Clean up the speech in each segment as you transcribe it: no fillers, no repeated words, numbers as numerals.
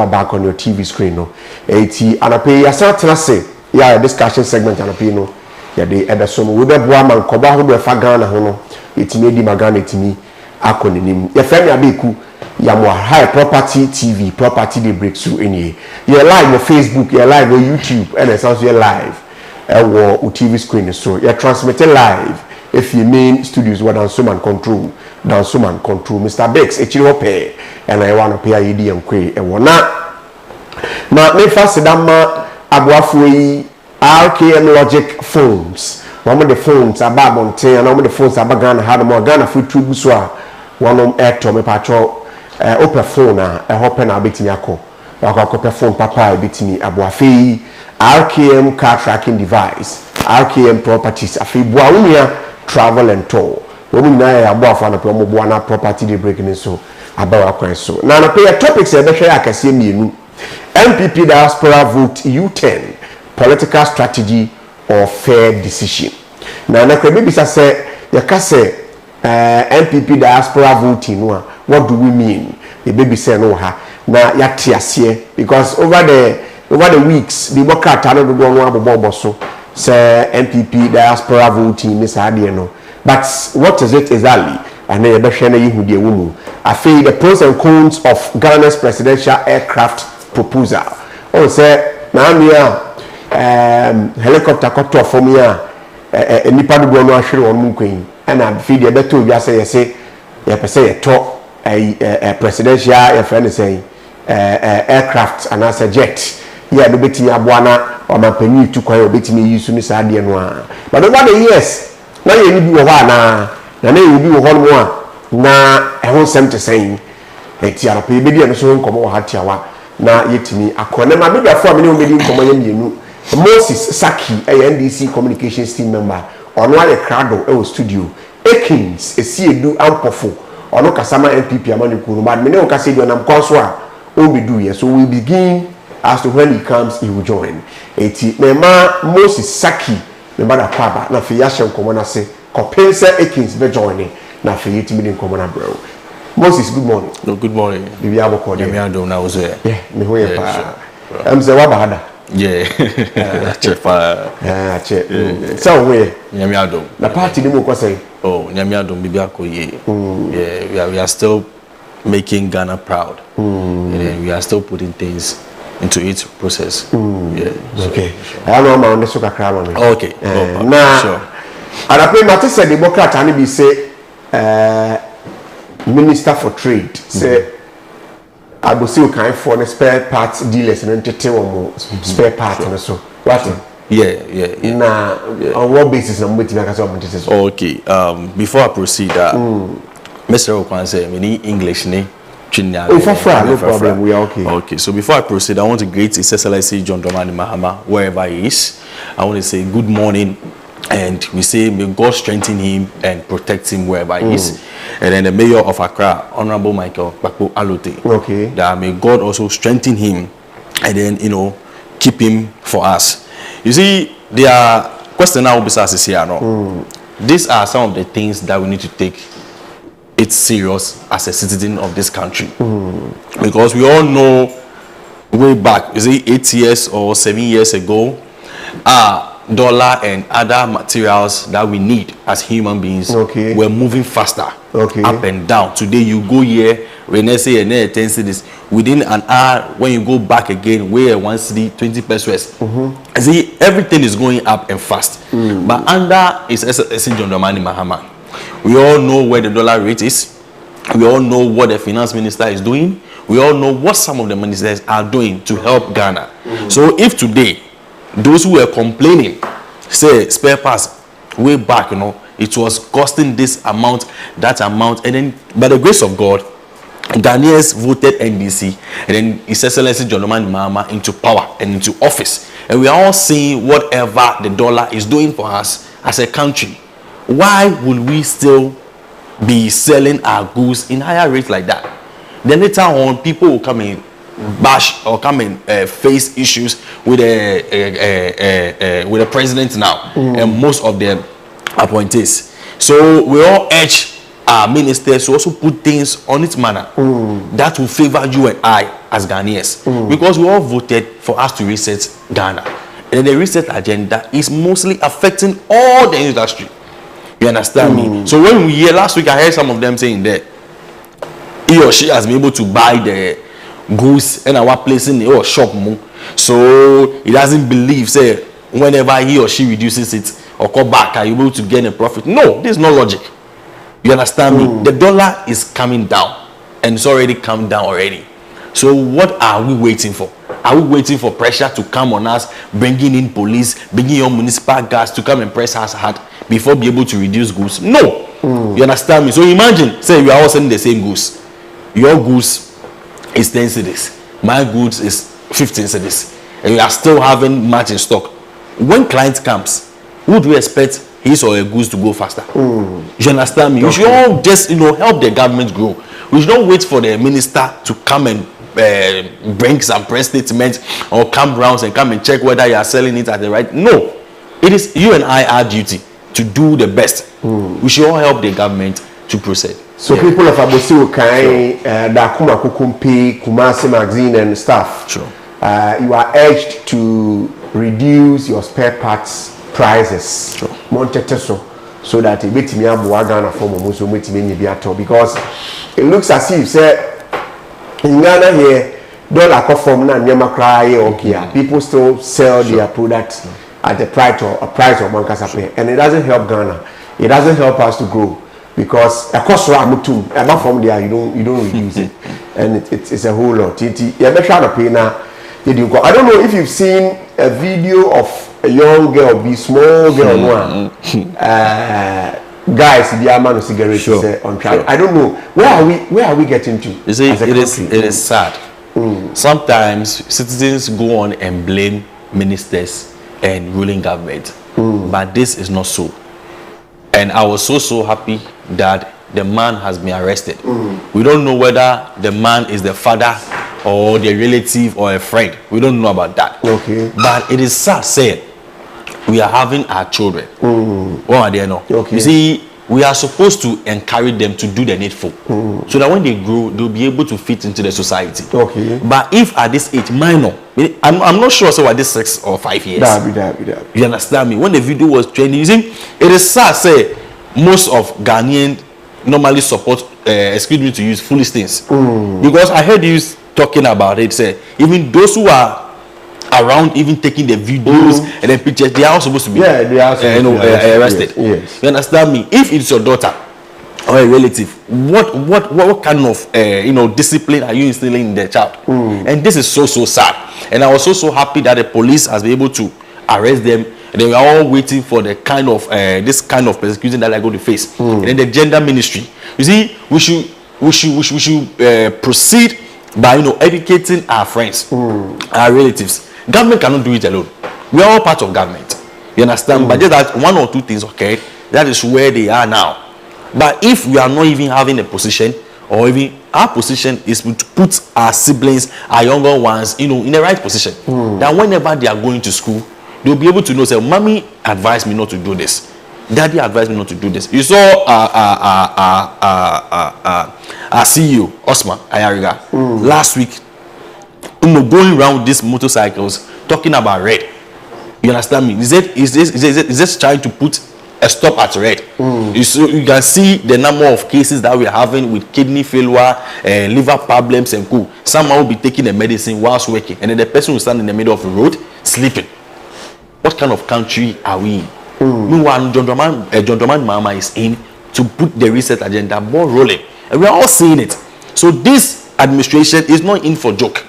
back on your TV screen no eti anape ya satena say ya discussion segment anape no ya de ebesom we be boa man koba ho be fa Ghana ho no etimi edi magana etimi akonenim ya femi abeku ya mo high property TV property dey breakthrough any ya live on Facebook ya live on YouTube and it sounds live wo TV screen so ya transmit live if you main studios what dan so man control Mr. Bex echiro pay and I want to pay ID and kwe e wona na me fasidama aboafo yi RKM Logic phones one of the phones aba bonten and one of the phones aba Ghana had more Ghana food tube so a one of airto me patro open phone a hope na betimi akọ akọ phone papa betimi aboafe RKM car tracking device RKM properties afi boa unia travel and tour womu na ya aboafo na pe mo boa na property dey breaking so abawa kwan so na na pay topics e be hwe akase mienu MPP diaspora vote U10 political strategy or fair decision na na kwa bibisa se yakase MPP diaspora vote no what do we mean the baby say no ha na yate ase because over the weeks the worker no do no abobo so say MPP diaspora voting this idea no but what is it exactly and then be hwe na yehu de wumu afi the pros and cons of Ghana's presidential aircraft proposal oh say na amia helicopter copter from here nipa do no ahwere won nkwen and afi de beto wi ase yese ye pese ye to presidential friend say aircraft and as a jet yeah do betimi aboa na o ma pani tu kwan o betimi use ni sa de no a but over the years na ye ni bi wo ha na ye bi wo ho no a na e ho sem te saying eti ara pe be dia no so nkomo wo ha tiawa na yetimi akone ma be biafo amene o medi nkomo ye mienu Moses Saki NDC communications team member ono ale krado e studio Ekins esiedu ampofo ono kasama MPP amani kunu but mene o kase di onam konso a o be do yes so we begin as to when he comes he will join eti mema Moses Saki member da kwaba na fe ya hye nkomo na se kopensa Ekins be join na fe yetimi di nkomo na bro Moses good morning. No good morning. Bibi aboko de me ado na ozo yeah me ho ye pa se wa bahada yeah chef chef so we nyame ado na party ni mo ko say oh nyame ado bibi akoye yeah we are still making Ghana proud and we are still putting things into its process yeah so, okay I know ma on so kakra no okay na sure arape mate say democrat ani bi say Minister for Trade say I go see kind for the spare parts dealers and tete wo spare parts and so what yeah na on what basis na mbeti na kasa mbeti so okay before I proceed Mr. Okwan say me need English ni Chinya no problem we are okay so before I proceed I want to greet His Excellency John Dramani Mahama wherever he is. I want to say good morning and we say may God strengthen him and protect him wherever he is. And then the mayor of Accra, Honorable Michael Bakpo Alote, okay, that may God also strengthen him and then keep him for us. You see, there are questions now besides here no. These are some of the things that we need to take it serious as a citizen of this country, because we all know way back, you see, 8 years or 7 years ago, dollar and other materials that we need as human beings were moving faster up and down. Today you go here, when they say 10 cities, within an hour when you go back again, where 1 city 20 pesos. See, everything is going up and fast. But under His Excellency John Dramani Mahama, we all know where the dollar rate is. We all know what the finance minister is doing. We all know what some of the ministers are doing to help Ghana. So if today those who were complaining say spare parts way back, it was costing this amount, that amount, and then by the grace of God, Ghanaians voted NDC and then His Excellency John Dramani Mahama into power and into office, and we are all seeing whatever the dollar is doing for us as a country. Why will we still be selling our goods in higher rates like that? Then later on, people will come in bash or come and face issues with the president now and most of them appointees. So we all urge our ministers to also put things on its manner that will favor you and I as Ghanaians because we all voted for us to reset Ghana. And the reset agenda is mostly affecting all the industry. You understand me? So when we hear last week, I heard some of them saying that he or she has been able to buy the goods and our place in the shop more. So he doesn't believe, say, whenever he or she reduces it or come back, are you able to gain a profit? No, this is not logic. You understand me? The dollar is coming down and it's already come down already. So what are we waiting for? Are we waiting for pressure to come on us, bringing in police, bringing your municipal guards to come and press us hard before be able to reduce goods? No. You understand me? So imagine, say you are all selling the same goods. Your goods is 10 cedis. My goods is 15 cedis. And you are still having much in stock. When client comes, who do you expect his or her goods to go faster? You understand me? Okay. We should all just, help the government grow. We should not wait for the minister to come and bring some press statements or come rounds and come and check whether you are selling it at the right. No, it is you and I our duty to do the best. We should all help the government to proceed. So people of Abosi Okai, Dakuma Kukumpi, Kumasi magazine and stuff. Sure. You are urged to reduce your spare parts prices. Sure. So that it bit me up Ghana for Musu because it looks as if say in Ghana here dollar come from na nyama cry okay. People still sell their products at the price of Mankasa pay, and it doesn't help Ghana. It doesn't help us to grow because a cost apart from there you don't reduce it, and it's a whole lot. I don't know if you've seen a video of a young girl, small girl, guys, the amount of cigarettes on trial. I don't know where are we getting to? You see, it is sad. Sometimes citizens go on and blame ministers and ruling government, but this is not so. And I was so happy that the man has been arrested. We don't know whether the man is the father or the relative or a friend. We don't know about that. Okay. But it is sad saying we are having our children. What are they now? Okay. You see, we are supposed to encourage them to do the needful, so that when they grow, they'll be able to fit into the society. Okay. But if at this age, minor, I'm not sure so at this 6 or 5 years. That. You understand me? When the video was trending, you see, it is sad say most of Ghanaians normally support, excuse me to use foolish things, because I heard you talking about it. Say even those who are around, even taking the videos and the pictures, they are all supposed to be they are arrested. Yes. You understand me? If it's your daughter or a relative, what kind of discipline are you instilling in the child? And this is so sad. And I was so happy that the police has been able to arrest them. And they were all waiting for the kind of this kind of persecution that I go to face. And then the gender ministry. You see, we should proceed by educating our friends, our relatives. Government cannot do it alone. We are all part of government. You understand? But just that one or two things, okay, that is where they are now. But if we are not even having a position, or even our position is to put our siblings, our younger ones, in the right position, that whenever they are going to school, they'll be able to know, say, mommy advised me not to do this. Daddy advised me not to do this. You saw our CEO, Osman Ayariga, last week, going around these motorcycles, talking about red. You understand me? Is this trying to put a stop at red? You can see the number of cases that we're having with kidney failure, liver problems, and cool. Someone will be taking the medicine whilst working, and then the person will stand in the middle of the road sleeping. What kind of country are we in? Meanwhile, John Dramani Mahama is in to put the reset agenda more rolling, and we're all seeing it. So this administration is not in for joke.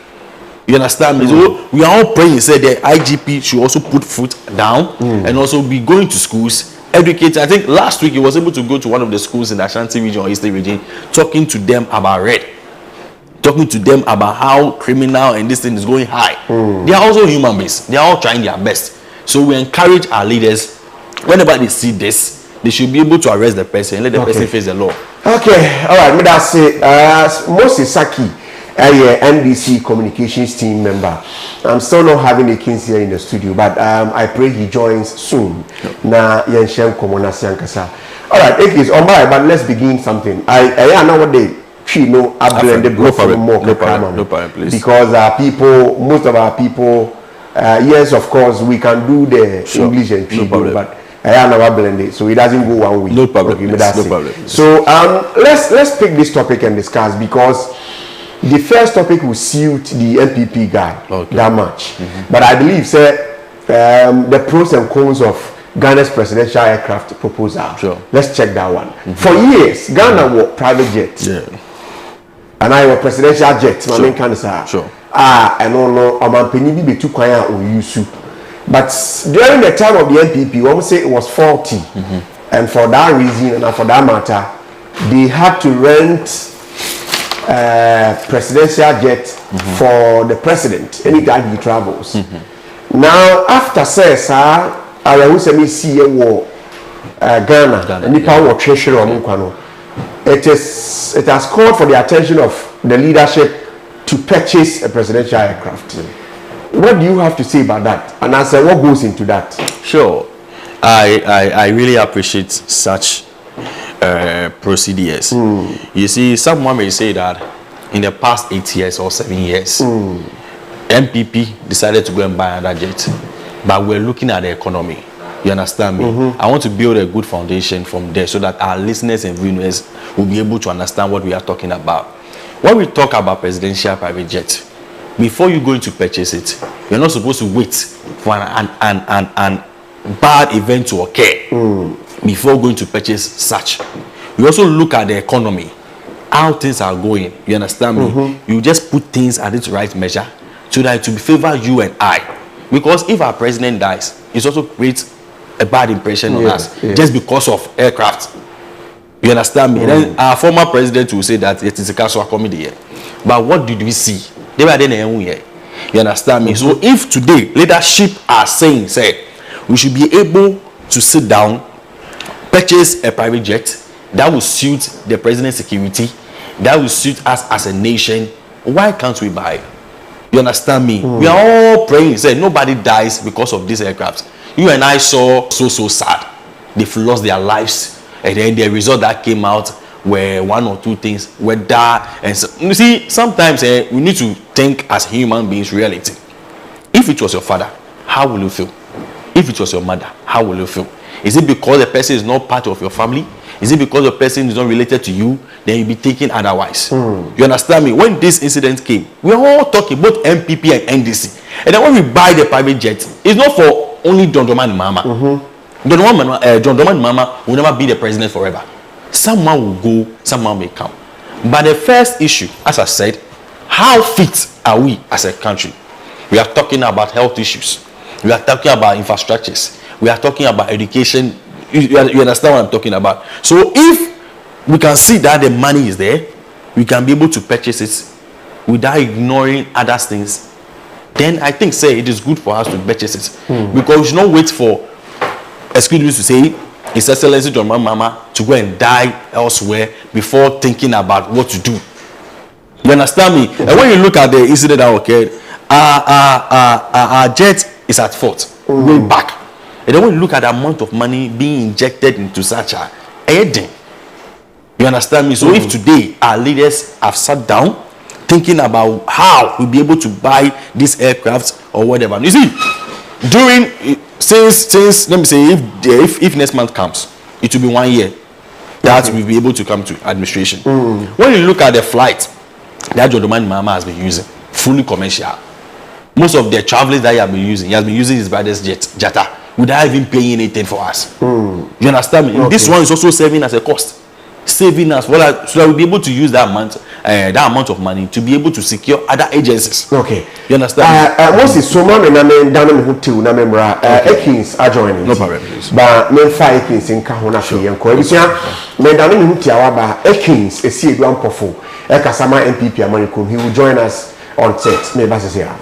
You understand me? So we are all praying. Say the IGP should also put foot down and also be going to schools, educating. I think last week he was able to go to one of the schools in the Ashanti region or Eastern region, talking to them about red, talking to them about how criminal and this thing is going high. They are also human beings. They are all trying their best. So we encourage our leaders, whenever they see this, they should be able to arrest the person and let the person face the law. Okay, all right. May I say, Moses Saki, NDC communications team member. I'm still not having a Kings here in the studio, but I pray he joins soon. Na Yenshem Komona Siankasa. All right, it is on my, but let's begin something. I know what they she know I blend the no problem, more no problem, no problem, please. because our people, most of our people, yes, of course, we can do the English and Chido, but I never blend it, so it doesn't go one way. No problem, okay, please, no problem. Please. So let's pick this topic and discuss, because the first topic will suit the MPP guy that much, but I believe the pros and cons of Ghana's presidential aircraft proposal. Sure. Let's check that one. For years, Ghana was private jets. Yeah. And I was presidential jets. My main cancer. Sure. And no, I'm penny be too quiet or use. But during the time of the NPP, one would say it was faulty, and for that reason and for that matter, they had to rent presidential jet for the president anytime he travels. Now, after says, I will say me see Ghana, Nipa or treasury or Mukwano. It has called for the attention of the leadership to purchase a presidential aircraft. What do you have to say about that? And I say, what goes into that? Sure. I really appreciate such procedures. You see, someone may say that in the past 8 years or 7 years, MPP decided to go and buy another jet, but we're looking at the economy. You understand me? I want to build a good foundation from there so that our listeners and viewers will be able to understand what we are talking about. When we talk about presidential private jet, before you go to purchase it, you're not supposed to wait for an bad event to occur before going to purchase such. You also look at the economy, how things are going. You understand me? You just put things at its right measure so that it will favor you and I. Because if our president dies, it also creates a bad impression on us just because of aircraft. You understand me? Then our former president will say that it is a casual comedy here. But what did we see? They were then here. You understand me? So if today leadership are saying, we should be able to sit down, purchase a private jet that will suit the president's security, that will suit us as a nation, why can't we buy it? You understand me? We are all praying. Nobody dies because of this aircraft. You and I saw so sad. They've lost their lives, and then the result that came out were one or two things were that. And so, you see, sometimes we need to think as human beings reality. If it was your father, how will you feel? If it was your mother, how will you feel? Is it because the person is not part of your family? Is it because the person is not related to you? Then you'll be thinking otherwise. You understand me? When this incident came, we are all talking both MPP and NDC. And then when we buy the private jet, it's not for only John Dramani Mahama. John Dramani Mahama will never be the president forever. Someone will go, someone may come. But the first issue, as I said, how fit are we as a country? We are talking about health issues. We are talking about infrastructures. We are talking about education. You understand what I'm talking about? So if we can see that the money is there, we can be able to purchase it without ignoring other things, then I think it is good for us to purchase it. Because we should not wait for, excuse me to say, His Excellency John Mahama to go and die elsewhere before thinking about what to do. You understand me? And when you look at the incident that occurred, our jet is at fault way back. And then when you look at the amount of money being injected into such a heading, you understand me? So if today our leaders have sat down thinking about how we'll be able to buy these aircrafts or whatever. You see, since let me say, if next month comes, it will be 1 year that we'll be able to come to administration. When you look at the flight that John Dramani Mahama has been using, fully commercial, most of the travelers that he has been using his brother's jetta without even paying anything for us. You understand me? This one is also serving as a cost, saving us so that we'll be able to use that amount of money to be able to secure other agencies. Okay, you understand? Moses, so many down hotel na memra Ekins are joining. No problem, please. But men 5 Ekins in Kahuna Fi and Koebisia, men down hotel aba Ekins a see one pofo. Ekasama MPP American, he will join us on set. Me basis here.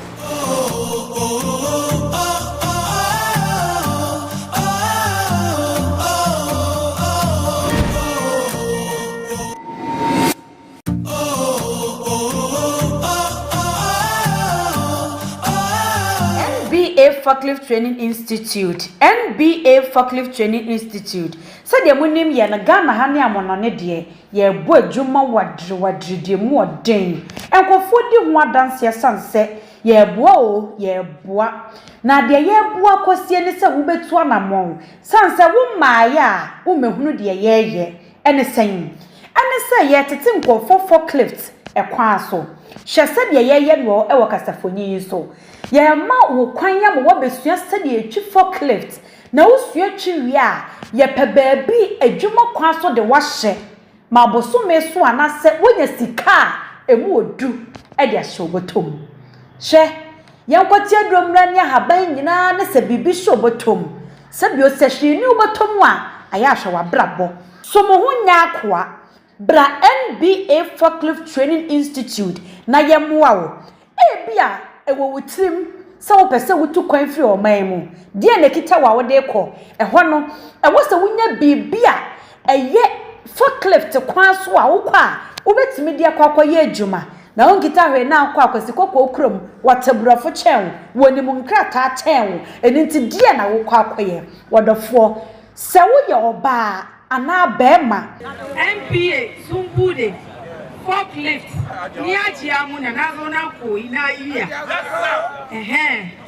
NBA Forklift Training Institute. NBA Forklift Training Institute. So the munim ye na Ghana ha ne amonone de ye bo adwuma wadre de mu odin. Enkofo di ho adanse sanse ye boa na de ye boa kosie ne se wo betu anamon sanse wo maaye a wo mehunu de ye ene sen ene se ye tete nkofo forklift ekwa aso hye se de ye no e wo kasafoni so ye ma wo kwan ya mo wo besua se de etwi forklift na wo sua twi wi a ye pe baabi adwuma kwa so de wa hye ma boso me so anase wonya sika emu odu e de ahye obotom she yankoti adromra ne haban nyina ne se bibi hye obotom se bi o se hye ni obotom a aya hye wa brabo so mo ho nya akoa bra NBA Forklift Training Institute na yemoa wo ebia ewo wutrim se wo pese wutu kwan firi o man mu de na kita wa wo de kɔ ɛhɔ no ɛwo se wunya bibia eye forklift kwan so a wo kɔ a wo betimi de akɔkɔ ye adwuma na wo kita hwe na akɔ akosikɔkɔ okrom wataburafo kyɛn woni mu nkrata kyɛn eni nti de na wo kɔ akɔye wɔdɔfo se wo ye oba ana bema MPA Sumbude forklift ni ajiamu na nazo na ko ina iya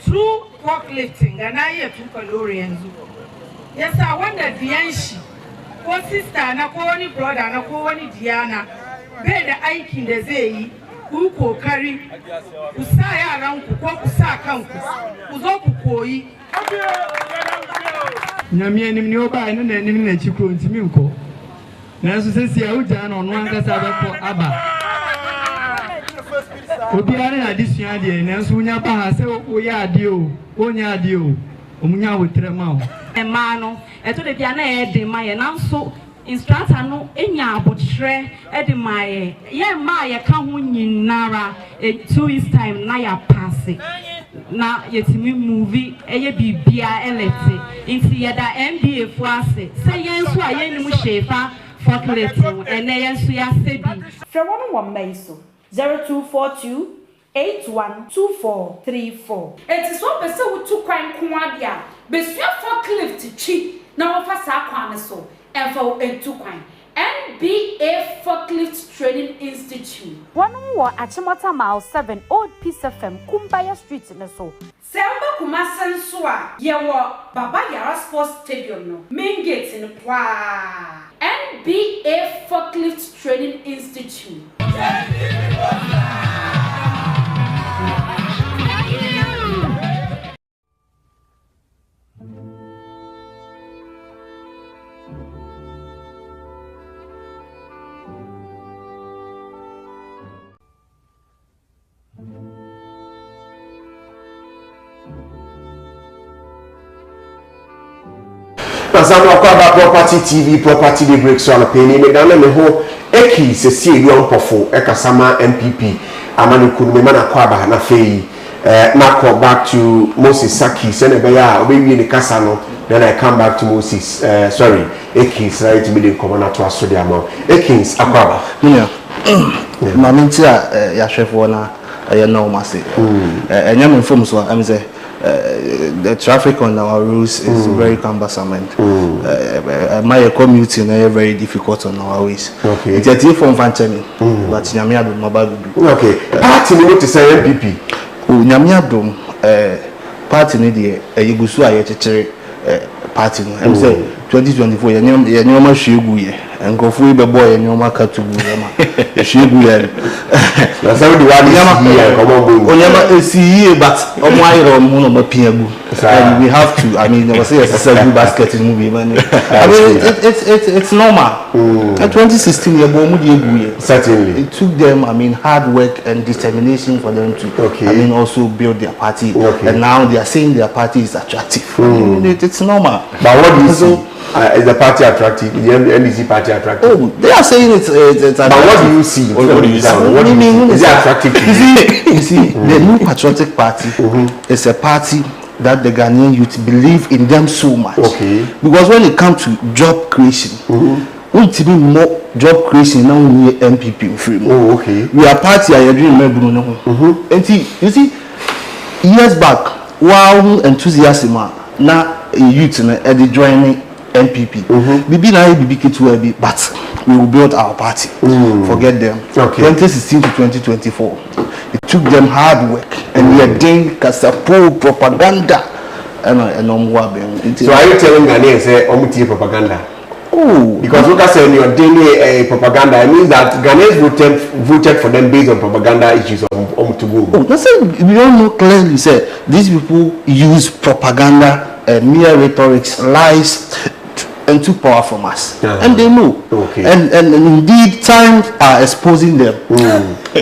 true forklifting na iya tu kalori yanzu yasa wanda diyanshi ko sister na ko wani brother na ko wani diana bai da aikin da zai yi ku kokari ku sa yaran ku ko ku sa kanku ku zo ku koyi nyamie nim ni oba ene na nim na chikro ntimi nko na so sesi a uja na ono ankasa beko aba obi are na disua de na so nya ba ha se o ya ade o onya ade o omunya wotre ma o e ma no e to de bia na e de ma ye na so instructor no enya abotre e de ma ye ma ye ka ho nyinara 2 weeks time na ya pass na yetimi movie eye bibia elete inti yeda NBA fo ase se yensu a yenim shefa forklift ene yensu ya sebi fra wono wo mai so 0242 812434 enti so pese wutu kwan kwa dia besua forklift chi na wo fa sa kwan so emfa entu kwan NBA Forklift Training Institute. One more at Chimota Mile 7 Old Peace FM, Kumbaya Street in the so. Selma Kumasan Sua, Yawa, Baba Yara Sports Stadium, no. Main gates in the NBA Forklift Training Institute. Nazamu akwa property TV property the break so anapeni me dana me ho eki sesi edu ampofo ekasama MPP amani kunu me na kwa ba na fei na call back to Moses Saki sene be ya obewie ni kasa no then I come back to Moses sorry Ekins right to be the commander to aso dia ma Ekins akwa yeah ma minti a ya hwefo na ya no ma se enya me inform so am say the traffic on our roads is very cumbersome and my commuting is very difficult on our ways. Okay. It's a different from Fanchemi, but Nyamia do mobile. Okay. Party ni to say MPP. Nyamia do party ni the Yugusu ayechere party no. I'm say 2024 yanyoma shegu ye enkofu be boy yanyoma katubu yama shegu ye na say the one here come on go onyama esi but omo ayiro omo no mapiagu and we have to I mean I was say it's a good basket movie man I mean it's normal 2016 ye bo mu de egu ye certainly it took them I mean hard work and determination for them to I mean also build their party and now they are saying their party is attractive it's normal but what do you see is the party attractive? The NDC party attractive? Oh, they are saying it's attractive. But what do you see? What do you see? What do you mean? Is it attractive? You see, the New Patriotic Party is a party that the Ghanaian youth believe in them so much. Okay. Because when it comes to job creation, we need to be more job creation now we MPP free. Oh, okay. We are party I agree remember no. And you see, years back wow enthusiasm na youth na e joining NPP. Bibi na bibi K2 but we will build our party. Forget them. Okay. 2016 to 2024. It took them hard work and we are doing kasapo propaganda. So are you telling Ghanaians say omuti propaganda? Oh, because look at saying you're doing propaganda. It means that Ghanaians voted for them based on propaganda issues of omutubu. Oh, that's it. We all know clearly. Say these people use propaganda, mere rhetorics, lies, and took power from us, and they know. Okay. And indeed, time are exposing them.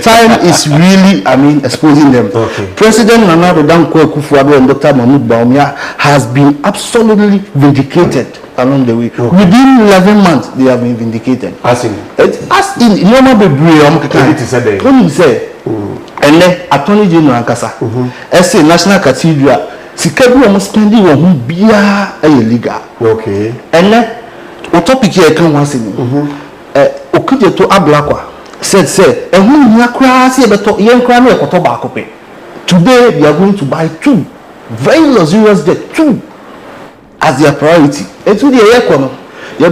Time is really, exposing them. Okay. President Nana Danko Akufo-Addo and Dr. Mahmoud Bawumia has been absolutely vindicated along the way. Okay. Within 11 months, they have been vindicated. As in normal baby, say, and then Attorney General Ankasa, SA National Cathedral. Sikabu almost spending on bia illegal. Okay. And then o topic here can once in okuje to ablakwa said and who nya kra se beto yen kra no ekoto ba akope. Today we are going to buy 2 very luxurious jet 2 as their priority. And to the air we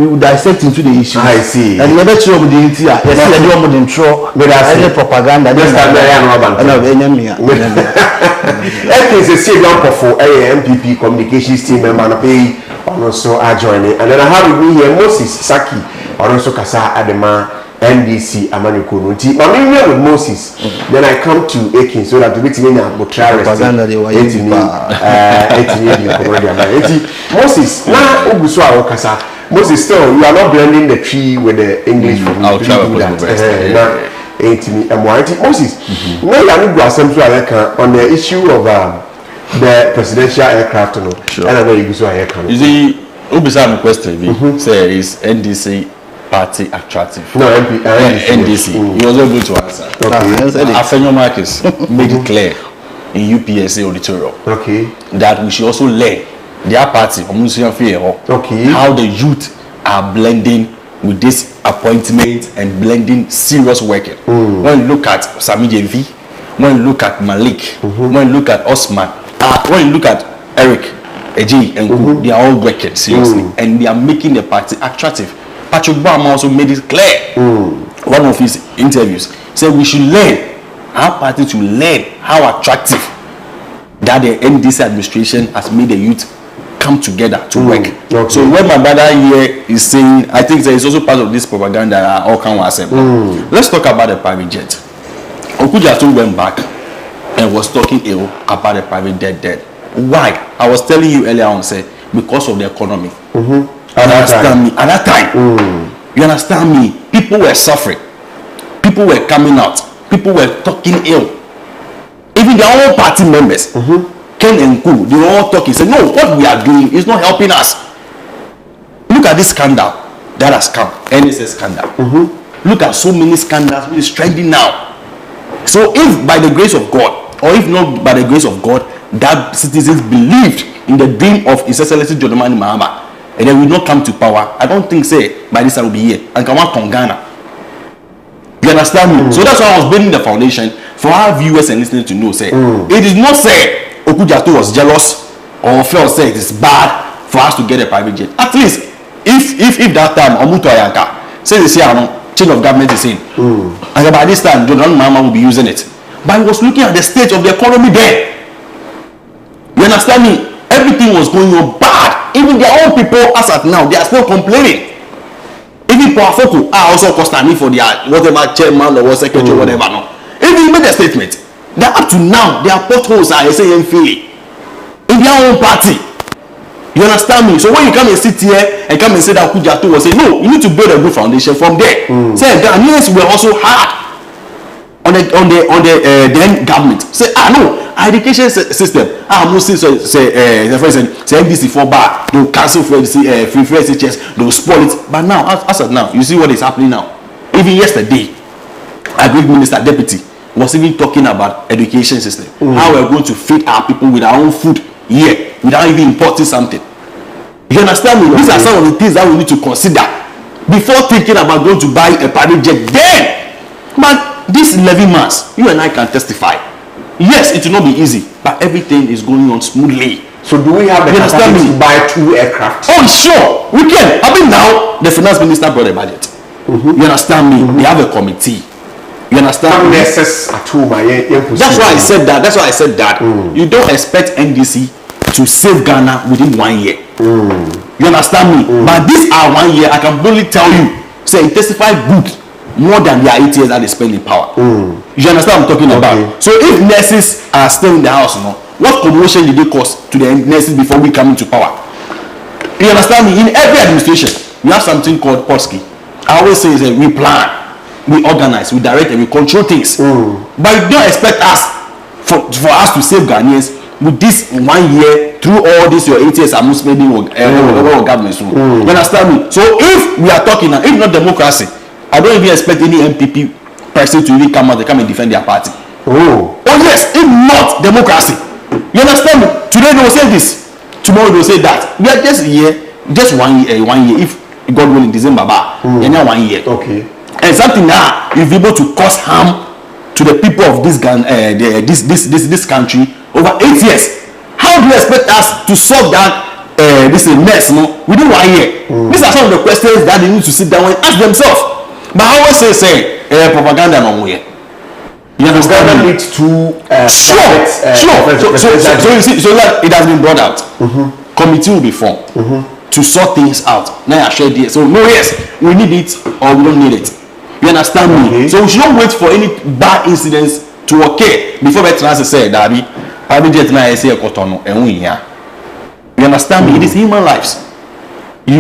will dissect into the issue. I see. And the other two of the interior, yes, the one with intro, but I propaganda. Yes, for MPP communications team member na pay also are joining. And then I have with me here Moses Saki, also Kasa Adema NDC Amanuko Nunti. I'm in here with Moses. Then I come to Akin so that we can propaganda they were Moses, now Oguswa Okasa. Moses, still you are not blending the tree with the English. I'll try to do that. Moses, now you are not on the issue of the presidential aircraft. Sure. And I know you go aircraft. You see, Ubisa question say is NDC party attractive? No, NDC. He was able to answer. Okay. Afenyo Marcus made it clear in UPSA auditorium that we should also learn their party, how the youth are blending with this appointment and blending serious working. When you look at Sami JV, when you look at Malik, when you look at Osman, when you look at Eric, Eji, and they are all working seriously and they are making the party attractive. Patrick Bama also made it clear. One of his interviews said we should learn our party to learn how attractive that the NDC administration has made the youth come together to work. Okay. So when my brother here is saying, I think there is also part of this propaganda that all can accept. Let's talk about the private jet. Okudjato went back and was talking ill about the private jet. Why? I was telling you earlier on, say because of the economy. At that time, you understand me? People were suffering. People were coming out. People were talking ill. Even their own party members. Ken and Ku, they were all talking. Say, no, what we are doing is not helping us. Look at this scandal that has come. NSS scandal. Look at so many scandals which is trending now. So if by the grace of God, or if not by the grace of God, that citizens believed in the dream of His Excellency John Dramani Mahama, and they will not come to power, I don't think, say, by this I will be here. And come on, Ghana. You understand me? So that's why I was building the foundation for our viewers and listeners to know, say, it is not say Okudjato was jealous or felt say it is bad for us to get a private jet. At least if that time Omuto Ayanka say this year change of government is in, and by this time John Mahama will be using it. But he was looking at the state of the economy there. You understand me? Everything was going on bad. Even their own people, as at now, they are still complaining. Even Poafoku are also costing me for their whatever chairman or secretary, whatever. No, even made a statement that up to now their potholes are saying feeling in their own party. You understand me? So when you come and sit here and come and say that Okudjato was saying, no, you need to build a good foundation from there. Say Ghanaians were also hard on the then government. Say no, our education system. Mostly say for instance, say NDC for bar, they will cancel free SHS, they will spoil it. But now, as of now, you see what is happening now. Even yesterday, a great minister deputy was even talking about education system. How we're going to feed our people with our own food here without even importing something. You understand me? These are some of the things that we need to consider before thinking about going to buy a private jet. Then, but these 11 months, you and I can testify Yes, it will not be easy, but everything is going on smoothly. So do we have the capacity to buy 2 aircraft? Oh, sure, we can. I mean, now the finance minister brought a budget. You understand me? They have a committee. You understand me? That's why I said that. That's why I said that. You don't expect NDC to save Ghana within 1 year. You understand me? But these are 1 year. I can boldly tell you, say it testified good more than their 8 years that they spend in power. You understand what I'm talking about? So if nurses are still in the house, what promotion did they cause to the nurses before we come into power? You understand me? In every administration, we have something called POSCI. I always say we plan, we organize, we direct, and we control things. But you don't expect us for us to save Ghanaians with this 1 year through all this your 8 years I'm spending on government. You understand me? So if we are talking, if not democracy, I don't even expect any MPP person to really come out and defend their party. Oh yes, if not democracy. You understand me? Today they will say this, tomorrow they will say that. We are just here, just 1 year, 1 year. If God willing, December, 1 year. Okay. And something now is able to cause harm to the people of this country over 8 years. How do you expect us to solve that this mess within 1 year? These are some of the questions that they need to sit down and ask themselves. But I always say propaganda no way. You understand? Propaganda leads to sure. So you see, so that it has been brought out. Committee will be formed to sort things out. Now I share this. So no, yes, we need it or we don't need it. You understand me? So we should not wait for any bad incidents to occur before we try to say that you understand me? It is human lives. You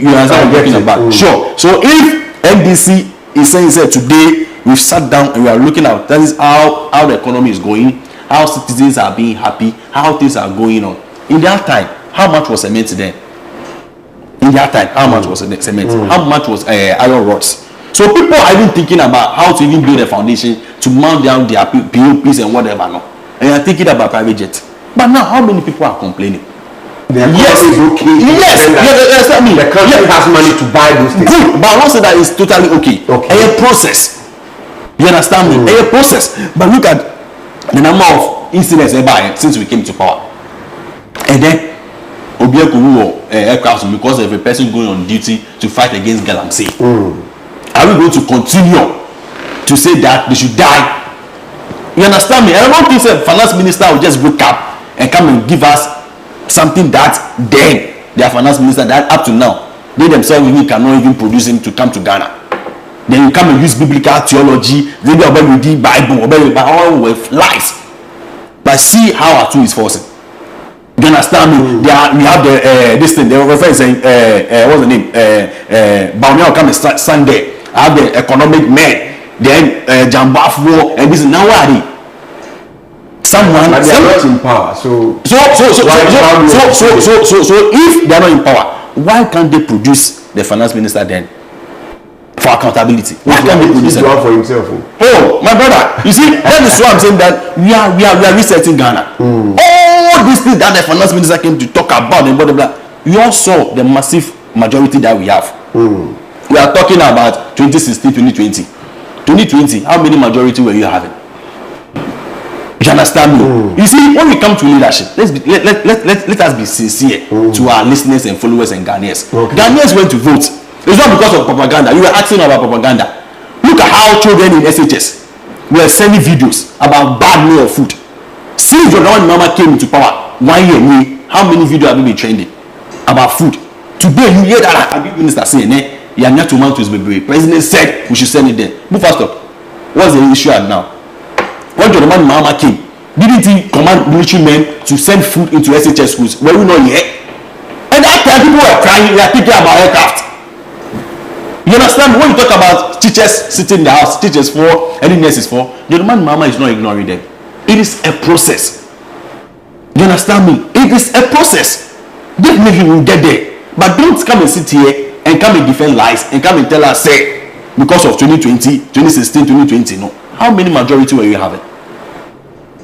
understand what I'm talking about? Sure. So if NDC is saying today we've sat down and we are looking at that is how the economy is going, how citizens are being happy, how things are going on. In that time, how much was cement then? In that time, how much was cement? How much was iron rods? So people are even thinking about how to even build a foundation to mount down their POPs and whatever. No? And they are thinking about private jets. But now, how many people are complaining? Yes, is okay. Yes, I mean, the country has money to buy those things. Good, but I won't say that it's totally okay. A process. You understand me? A process. But look at the number of incidents since we came to power. And then aircraft because of a person going on duty to fight against Galamsey. Are we going to continue to say that they should die? You understand me? And I don't think the finance minister will just wake up and come and give us something that then their finance minister that up to now they themselves even cannot even produce him to come to Ghana. Then you come and use biblical theology, then you about the Bible, about all with lies. But see how our tool is forcing. You understand me? We have this thing. They refer saying what's the name? Baumia come Sunday. I have the economic men. Then Jambaf war and this now what are they? Someone but they are not in power. So if they are not in power, why can't they produce the finance minister then for accountability? Why can't they produce it for himself? Oh, my brother, you see, that is why I'm saying that we are resetting Ghana. All these things that the finance minister came to talk about and blah blah blah. You all saw the massive majority that we have. We are talking about 2016, 2020. 2020, how many majority were you having? You understand me? You see, when we come to leadership, let us be sincere to our listeners and followers and Ghanaians. Ghanaians went to vote. It's not because of propaganda. You were asking about propaganda. Look at how children in SHS were sending videos about bad meal of food. Since John Mama came into power 1 year, how many videos have you been trending about food? Today you hear that a big minister saying, "You are not tomatoes, baby." President said we should send it there. Move fast up. What's the issue now? When John Mama came, didn't he command military men to send food into SHS schools? Were we not here? And that time people were crying. We are thinking about aircraft. You understand? When you talk about teachers sitting in the house, teachers for, any nurses for, John Mama is not ignoring them. It is a process. You understand me? It is a process. Definitely we will get there. But don't come and sit here and come and defend lies and come and tell us, say, because of 2020, 2016, 2020, no. How many majority were you having?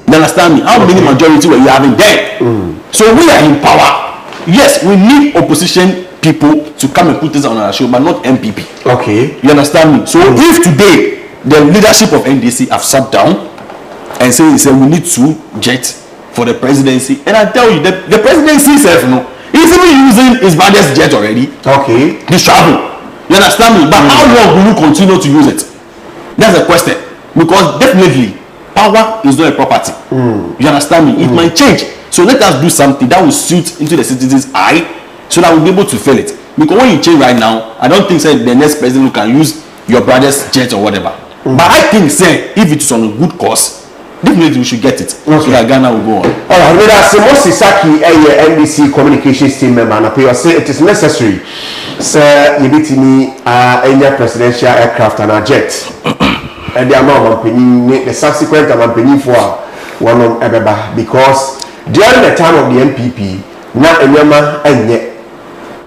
You understand me? How many majority were you having then? So we are in power. Yes, we need opposition people to come and put this on our show, but not MPP. Okay. You understand me? So if today the leadership of NDC have sat down and say we need 2 jets for the presidency, and I tell you the presidency itself, he's even using his budget jet already. Okay. This travel. You understand me? But how long will you continue to use it? That's the question. Because definitely power is not a property. You understand me? It might change. So let us do something that will suit into the citizens' eye, so that we'll be able to feel it. Because when you change right now, I don't think the next president can use your brother's jet or whatever. But I think if it is on a good course, definitely we should get it. Okay. So that Ghana will go on. All right, with us, Moses Saki, NDC communications team member, and I say it is necessary. Sir, you need me any presidential aircraft and a jet. And the amount of penny, the subsequent amount penny for one of Ebeba, because during the time of the MPP, not a yama and yet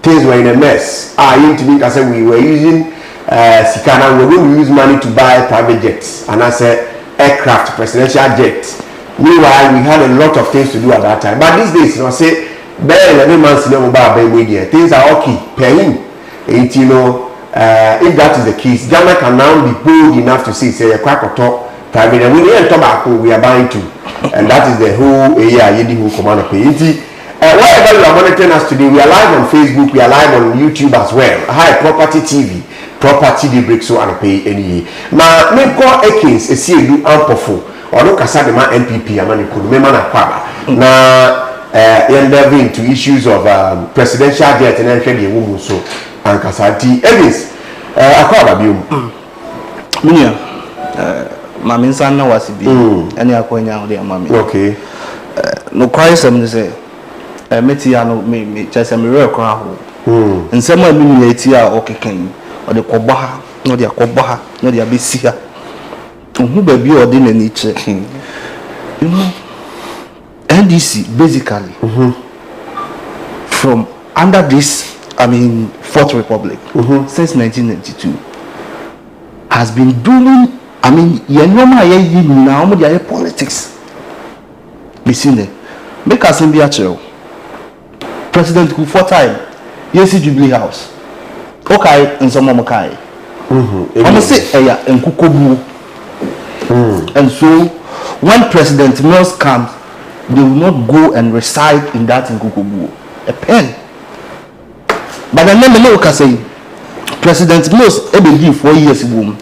things were in a mess. I think I said we were using Sikana, we were going to use money to buy private jets, and I said aircraft, presidential jets. Meanwhile, we had a lot of things to do at that time. But these days, say, bare 11 months in the mobile media, things are okay, paying. If that is the case, Ghana can now be bold enough to say a crack or top private, and we need tobacco, we are buying too. And that is the whole area, who command of pay. Wherever you are monitoring us today, we are live on Facebook, we are live on YouTube as well. Hi, Property TV. Property de break so and pay any. Ma me call Ekins a see do ampofo or no kasa de ma MPP amani kudu me mana kwaba na endeavor into issues of presidential jet and entry the woman so and kasati Ekins akwaba biom minya mami nsan na wasibi ene akwanya de mami okay no kwai sem say meti ya no me chese me re kwa ho nsem a mi ni eti a okeken or the kobaha, no the kobaha, no the abisia. Who baby or din any check. You know, NDC basically from under this, Fourth Republic since 1992 has been doing. You know now the politics. Be seen there. Make us be actual. President who 4 times, yes, Jubilee House. Okay, and some more kai. I'm say and kukobu. And so when President Mills comes, they will not go and reside in that in kukobu. A pen. But the name of say President Mills be 4 years ago.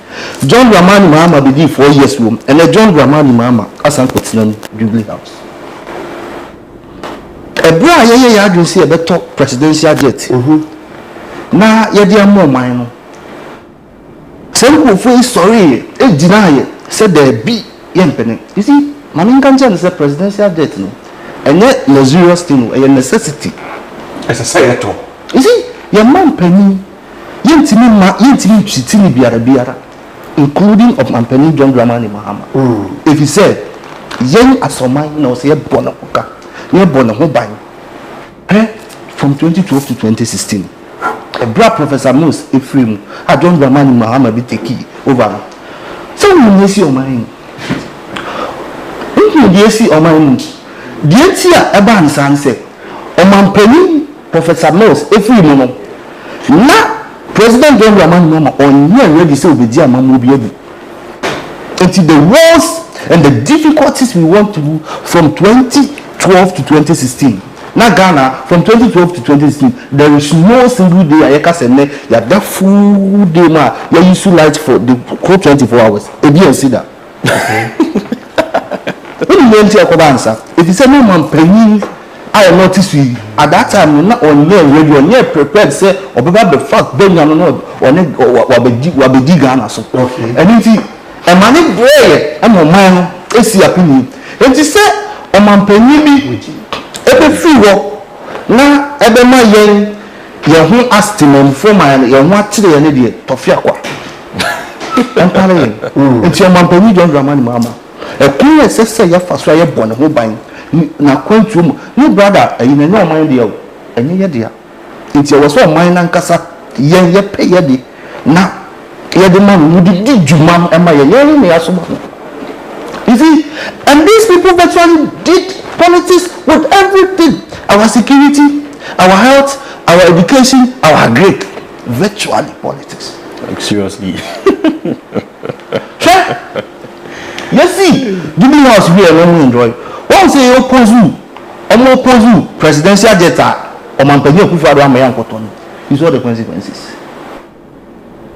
John Dramani Mahama be 4 years ago, and then John Dramani Mahama as an Jubilee House. A bra ya don't see a better presidential jet. Na yedi ammo man no sem ko foi sorry e deny said there be yempene you see mami nkan say presidential jet no enye luxurious thing no a necessity as a say to you see your man penny yentimi chitini biara including of man penny John Dramani Mahama if he said yen asoman na say bono oka ye bono ho ban from 2012 to 2016 a black Professor Mose Ephraim, I don't Dramani Mahama be taking over. So you see on my own. You see on my own. Dear Tia Eban Sanse, on my penny, Professor Mose Ephraim. Now, President John Dramani Mahama on near ready so with dear Mamu Biobi. Until the wars and the difficulties we want to do from 2012 to 2016. Now Ghana from 2012 to 2016 there is no single day I can say ya that full day ma you use light for the whole 24 hours e be see that when you enter answer if you say no man penny I notice we at that time not on radio near prepared say obeba the fact ben no no wa be Ghana so and if e man boy am man e see opinion and you say o man penny bi ebe fiwo na ebe ma yen ye ho astimum for my ye ho atire ne de tofia kwa empare yen enti am ampani John Dramani Mahama e kun esese ya fa so ye bone ho ban na kwantu mu ni brother ayi na no man de o enye ye de a enti wo so man na nkasa ye pe ye de na ye de man mu di djuma e ma ye ne ya so. You see, and these people virtually did politics with everything. Our security, our health, our education, our grade. Virtually politics. Like seriously. Sure. Yes, see, giving house we are no enjoy. One say oppose you, presidential jet or Mampany Kufuor Amayan Cotton. You saw the consequences.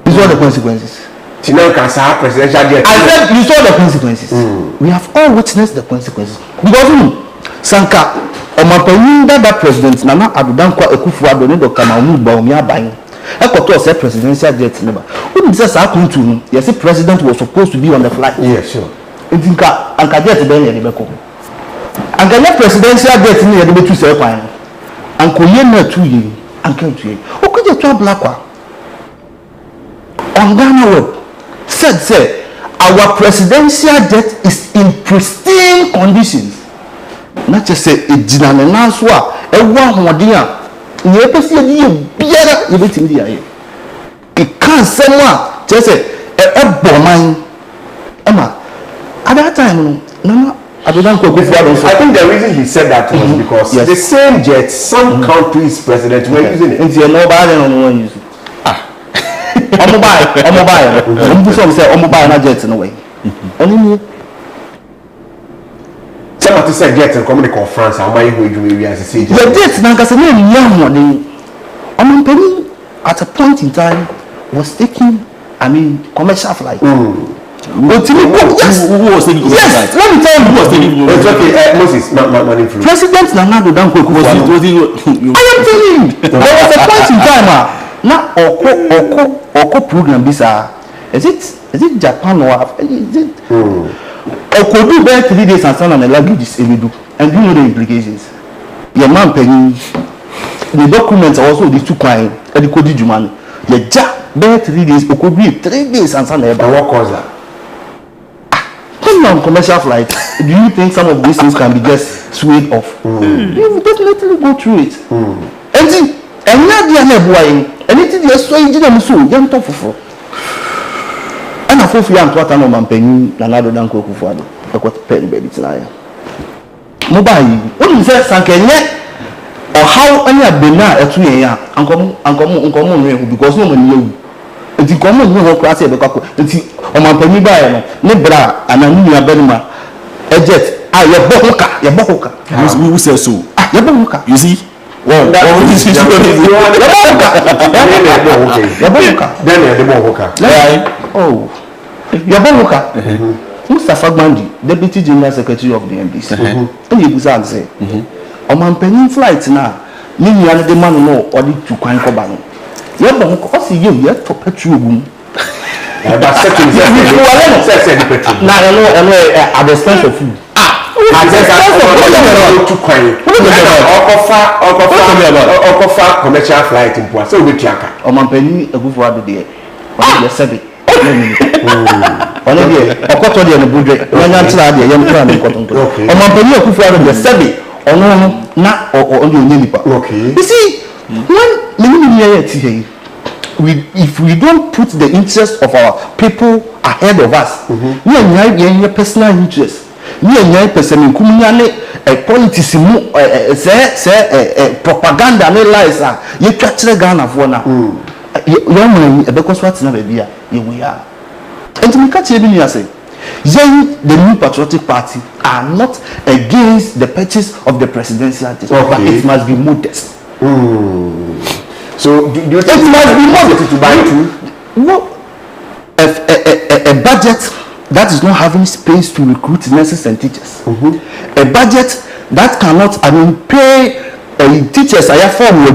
You saw the consequences. Tinanka presidential jet. I said you saw the consequences. We have all witnessed the consequences. Because Sanka or Mampany that president Nana Adudankwa Kufuor ne Dr. Mahmoud Bawumia Aban. Ekoto said presidential jet never. When this happened to yes, the president was supposed to be on the flight. Yes, sure. Anka jet ben ye beko. Anka na presidential jet ni ye be tu say kwan. Anko ye na tu ye, anka tu ye. O ko je to black wa. On Ghana web said say our presidential jet is in pristine conditions. Not just say e jina na so a e wa hoden a ye pese ye biara ye betim dia ye. E kan semwa just say e boman ama at that time no I think the reason he said that was because the same jet some countries president were using it. Nti nobody no use it. Mobile say na jet no way. Only somebody said jet and come to France how many way we as say the jet na kase na nyam the Mampany at a point in time was taking commercial flight. Yes, let me tell you who was taking it's okay, Moses, not influence. President Nana Adudankwa Kufuor. I am telling you, there was a point in time now Oko program this is it Japan or is it Oko do there 3 days and send the luggage is able and you know the implications. Your man paying the documents are also the two kind and the code Jumani. The ja there 3 days Oko be 3 days and send the what cause that? On commercial flight, do you think some of these things can be just swayed off? You will definitely go through it. And now they are not buying anything. They are swaying them so young tough for. And I feel I'm talking about Mampany Nana Adudankwa Kufuor. I got pen baby tonight. Mobile. What is that? Sankenya or how any of them are at 2 a.m. Uncommon because no one knew. Nti komo ni ho class e be kwako nti o Mampany ba ye no ne bra ananu ya benima ejet ye bohuka we say so ye bohuka you see wow this is what is ye bohuka oh ye bohuka Mustafa Gbandi deputy general secretary of the NBC e buza say o Mampany flight na ni nya ne de man no odi tu kwan ko ba no ye bohuka o si ye to petrol gum but second say the petrol na no at the expense of food okofa commercial flight in Port so we tiaka o Mampany Kufuor do there o sebi on there okoto there no budget nya ntira there ye ntira no kotonko o Mampany Kufuor do sebi ono na o onye nipa okay you see when if we don't put the interest of our people ahead of us, we are personal interest. We are personal politics, propaganda, no lies. You capture Ghana for now. Because what's never be here we are. And to me, catch you say, the New Patriotic Party are not against the purchase of the presidential ticket, but it must be modest. So do you think it must be modest to buy two? No, a budget that is not having space to recruit nurses and teachers. A budget that cannot, pay teachers. I form your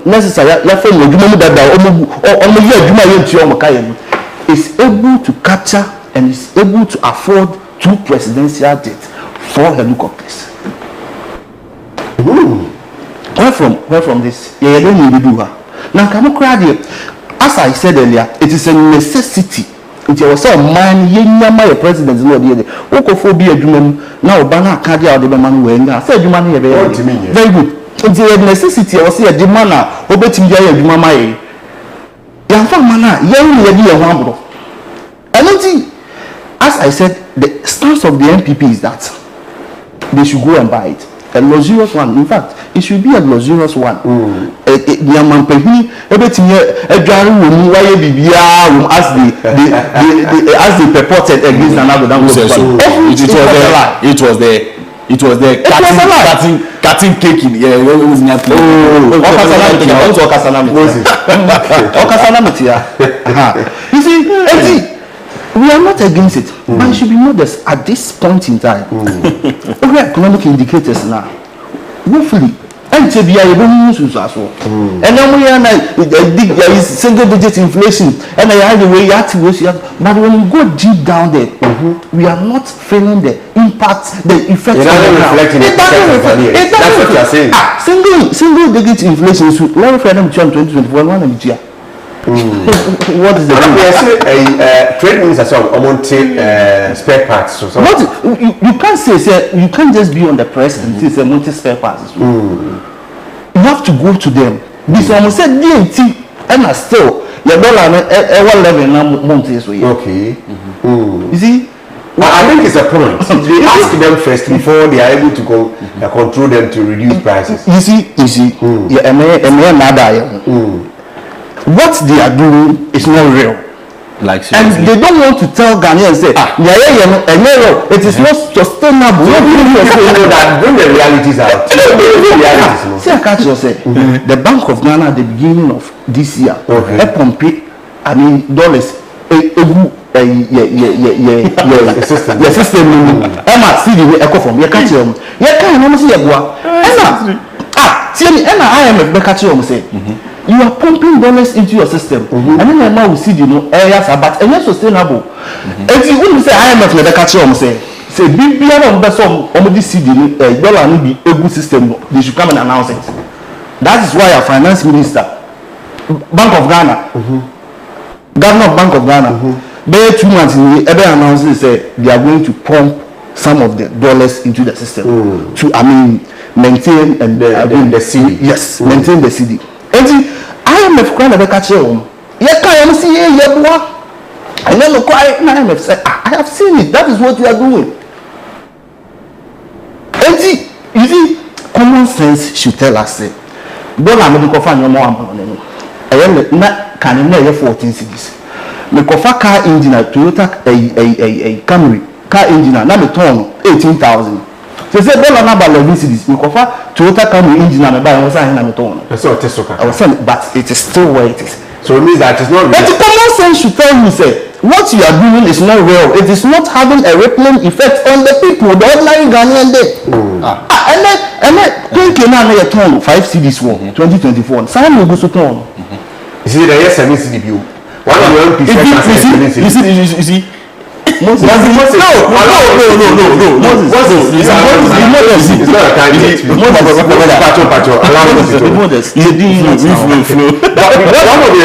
nurses. I form your is able to capture and is able to afford 2 presidential jets, 4 helicopters. Where from this? Yeah, don't need to do her. Now, come as I said earlier, it is a necessity. It was a man, my president, no dear. Okophobia, now, Bana Kadia, the man, when I said, you money, very good. It's a necessity. I was here, the manner, obeting Jaya, Jumama. Young man, young lady, a humble. And as I said, the stance of the NPP is that they should go and buy it. a luxurious one. In fact, it should be a luxurious one. The amampeni everything a dry room why as they purported against another down. It was the cutting cake in it was not. You see, we are not against it, but it should be modest at this point in time. Okay, economic indicators now, hopefully, and to be able to use as well. And then we are there is single digit inflation, and I have the way you have to go. But when you go deep down there, we are not feeling the impact, the effect. It doesn't reflect. That's what you are saying. Single digit inflation. So let me find them 2021 one year. What is the trade minister spare parts? So you can't say you can't just be on the press and say multi spare parts. You have to go to them. This one said DNT and still your dollar one level now month is way. Okay. You see, I think it's a point. They ask them first before they are able to control them to reduce prices. You see, what they are doing is not real. Like and they don't want to tell Ghanaians say, it is not sustainable. Bring the realities out. See, I catch you say, the Bank of Ghana at the beginning of this year, dollars. Your system. Emma, see the way echo from your catch you. You can't almost see a boa. IMF catch you say. You are pumping dollars into your system, and then Emma will see areas but and sustainable. And you wouldn't say IMF never catch you say big see the dollar need be a good system. They should come and announce it. That is why our finance minister, Bank of Ghana, Governor of Bank of Ghana, they 2 months ever announced say they are going to pump some of the dollars into the system to maintain and the CD. Yes, maintain the CD. And IMF can never catch you. I never quite IMF say I have seen it. That is what you are doing. And you see, common sense should tell us say, don't have to find your more money. I am not can never 14 cities. Me kofa car engine Toyota a Camry car engine na me turn 18,000. So say dollar number 11 cities. Me kofa Toyota Camry engine na me buy one say na me turn. So Tesla. I was saying, but it is still where it is. So it means that it's not real. But the common sense should tell you say what you are doing is not real. It is not having a rippling effect on the people, the ordinary Ghanaian day. And then think now you turn 5 cities for 2024. Some will go so turn. You see, there is 7 city view. One of the MPs you see. Moses. No. It's not a time yet. One of the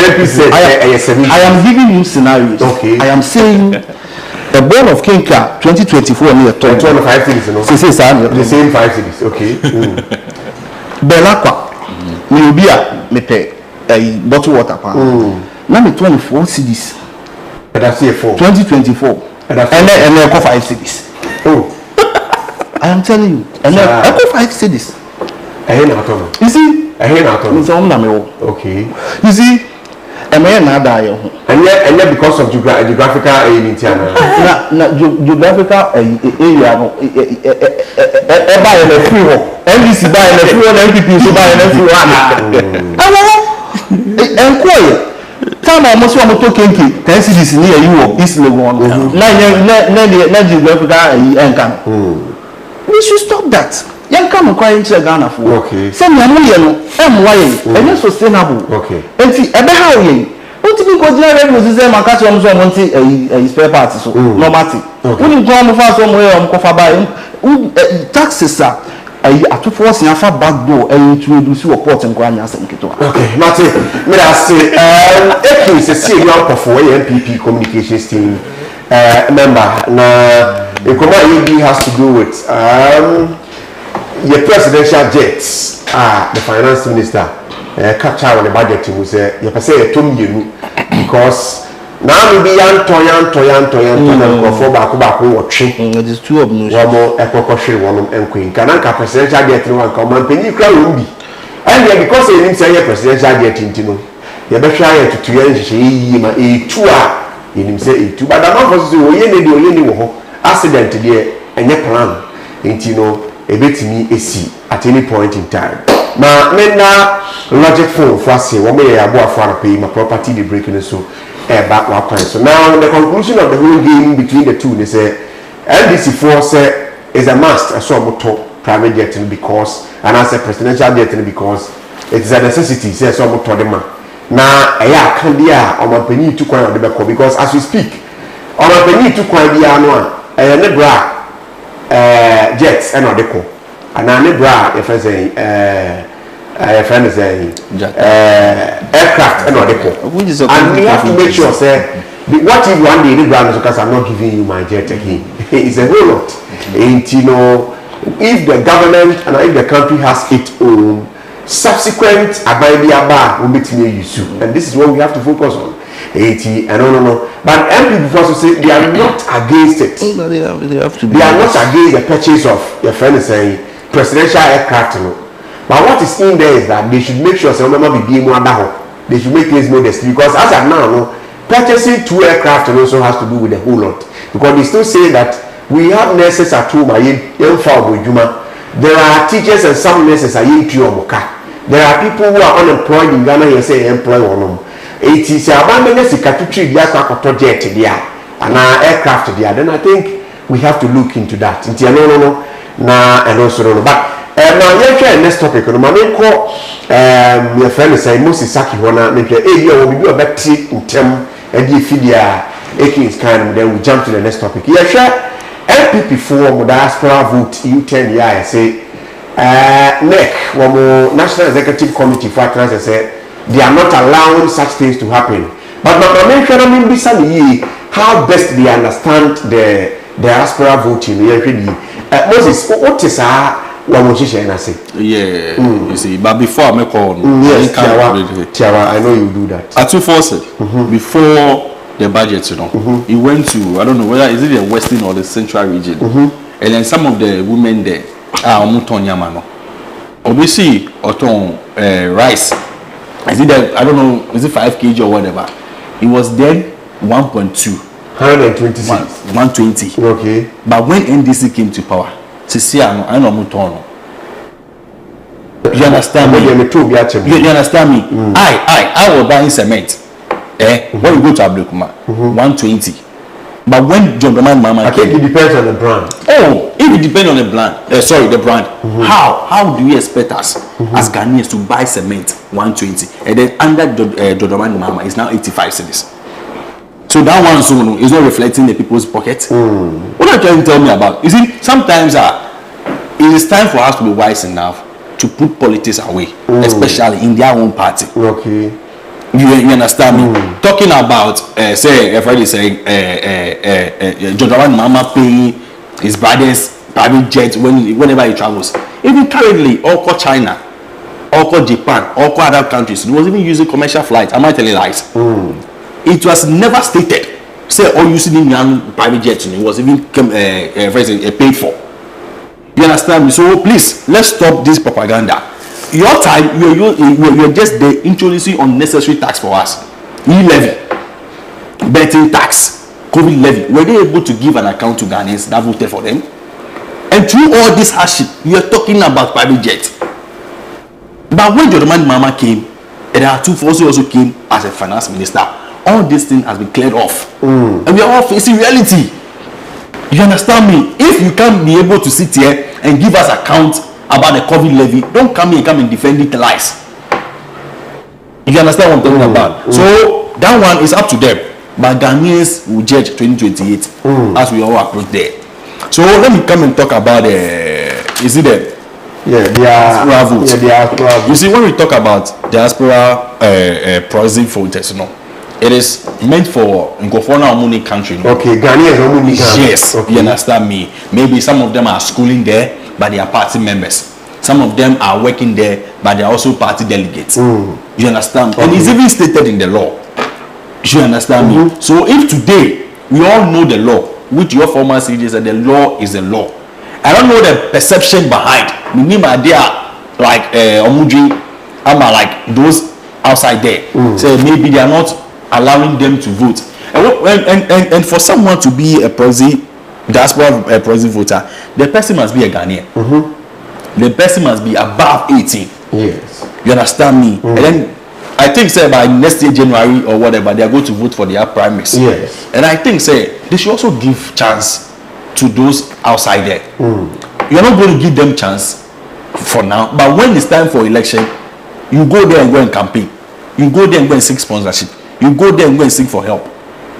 MPs said, I am giving you scenarios. Okay. I am saying a ball of Kenka 2024 near 25 cities, you know. The same 5 cities. Okay. Belakwa. Milubia mepe a bottle water pan. Now me 24 cities. That's here 4. 2024. And then 5 cities. Oh. I am telling you. And then 5 cities. You see? Okay. You see? And yet because of geographical area. Geographical area. Buy the free one. NDC buy the free one. NPP buy the free one. And quiet. Time almost want to talk 10 cities near you East Legon. Now geographical we should stop that. Young come acquiring Ghana for. Okay. Send me and it's sustainable. Okay. And see, how you want to be considered with the same catch on a spare parts. So no matter. When you come fast somewhere on Kofa by taxes are to force in a back door and introduce you a port and Guanya Sankito. Okay, Martin, may I say, if you see a lot of MPP communications team member, now, the command has to do with your presidential jets. The finance minister capture on the budget to say, you say, because Now we be for back it is two of them. Wamo ekokoshe wonom enqueen kananka presidential jet no anka man peni kra rumbi and yeah because he didn't say presidential jet intino ye be hwa ye tutu ye nhye yi ma etu a ye nim say etu but am for so oye ne wo ho accident de enye plan intino ebetimi esi at any point in time na menna logic phone for say wo me ye abo afara pay my property the break so back one so now the conclusion of the whole game between the two they say NDC4 say is a must as so top private jet because and as a presidential jet because it is a necessity say so much to them na eya kan dia o ma pani tu kwan de be ko because as we speak o ma pani tu kwan dia no a ne bra jets and odeko and ne bra if I say friend is aircraft and odeko and we have to make sure say what if one day the brand because I'm not giving you my jet again it's a whole lot and you know if the government and if the country has its own subsequent ababa will make me use you and this is what we have to focus on no but MP before say they are not against it they have to be they are not against the purchase of your friend is saying presidential aircraft no but what is in there is that they should make sure say remember be more they should make things modest because as of now no purchasing 2 aircraft also has to do with a whole lot because they still say that we have nurses at home there are teachers and some nurses are in there are people who are unemployed in Ghana you say employ one it is abandoned secretary jet there and aircraft there then I think we have to look into that no and also no but now next topic no my your friend say Moses Saki hona me will be a better in term and if it's kind of then we jump to the next topic MPP for diaspora vote U10 year say NEC National Executive Committee for Trans say they are not allowing such things to happen but how best they understand the diaspora voting Moses what is you see but before I make on yes Tiawa, I know you do that at 247 before the budget he went to I don't know whether is it the western or the central region and then some of the women there are Mutonyamano obviously oton rice is it that I don't know is it 5 kg or whatever it was then 1.2 120 okay but when NDC came to power I know Mutono. You understand me? You understand me? I was buying cement. When you go to Ablekuma, 120. But when John Doman Mama I think it depends on the brand. Oh, if it depends on the brand, the brand. How do you expect us as Ghanaians to buy cement 120 and then under John Doman Mama is now 85 cedis? So that one so is not reflecting the people's pocket. What are you trying to tell me about? You see, sometimes it is time for us to be wise enough to put politics away, especially in their own party. Okay. You understand me? Talking about say everybody saying Jodawan Mama paying his brother's private jet whenever he travels. Even currently, all China, all Japan, all other countries, he was even using commercial flights. Am I telling lies? It was never stated. Say all using in private jets, it was even paid for. You understand me? So please, let's stop this propaganda. Your time, you're just there introducing unnecessary tax for us. E-levy, betting tax, COVID levy. Were they able to give an account to Ghanaians that voted for them? And through all this hardship, you are talking about private jets. But when Jordan Mama came, and there are two also came as a finance minister. All this thing has been cleared off, and we are all facing reality. You understand me? If you can't be able to sit here and give us account about the COVID levy, don't come and defend it lies. You understand what I'm talking about? So that one is up to them. But Ghanaians will judge 2028 as we all approach there. So let me come and talk about is it the diaspora vote? Yeah, diaspora vote. You see, when we talk about diaspora proxy voters, it is meant for Nkofona Omuni country. Okay, Ghanaians Omuni country. Yes, okay. You understand me? Maybe some of them are schooling there, but they are party members. Some of them are working there, but they are also party delegates. You understand? Okay. And it's even stated in the law. You understand me? So if today we all know the law, which your former CJ said the law is the law. I don't know the perception behind. They are like Omudri, like those outside there. So maybe they are not allowing them to vote. And for someone to be a diaspora proxy voter, the person must be a Ghanaian. The person must be above 18. Yes. You understand me? And then I think say by next year January or whatever, they are going to vote for their primaries. Yes. And I think say they should also give chance to those outside there. You're not going to give them chance for now, but when it's time for election, you go there and go and campaign. You go there and go and seek sponsorship. You go there and go and seek for help.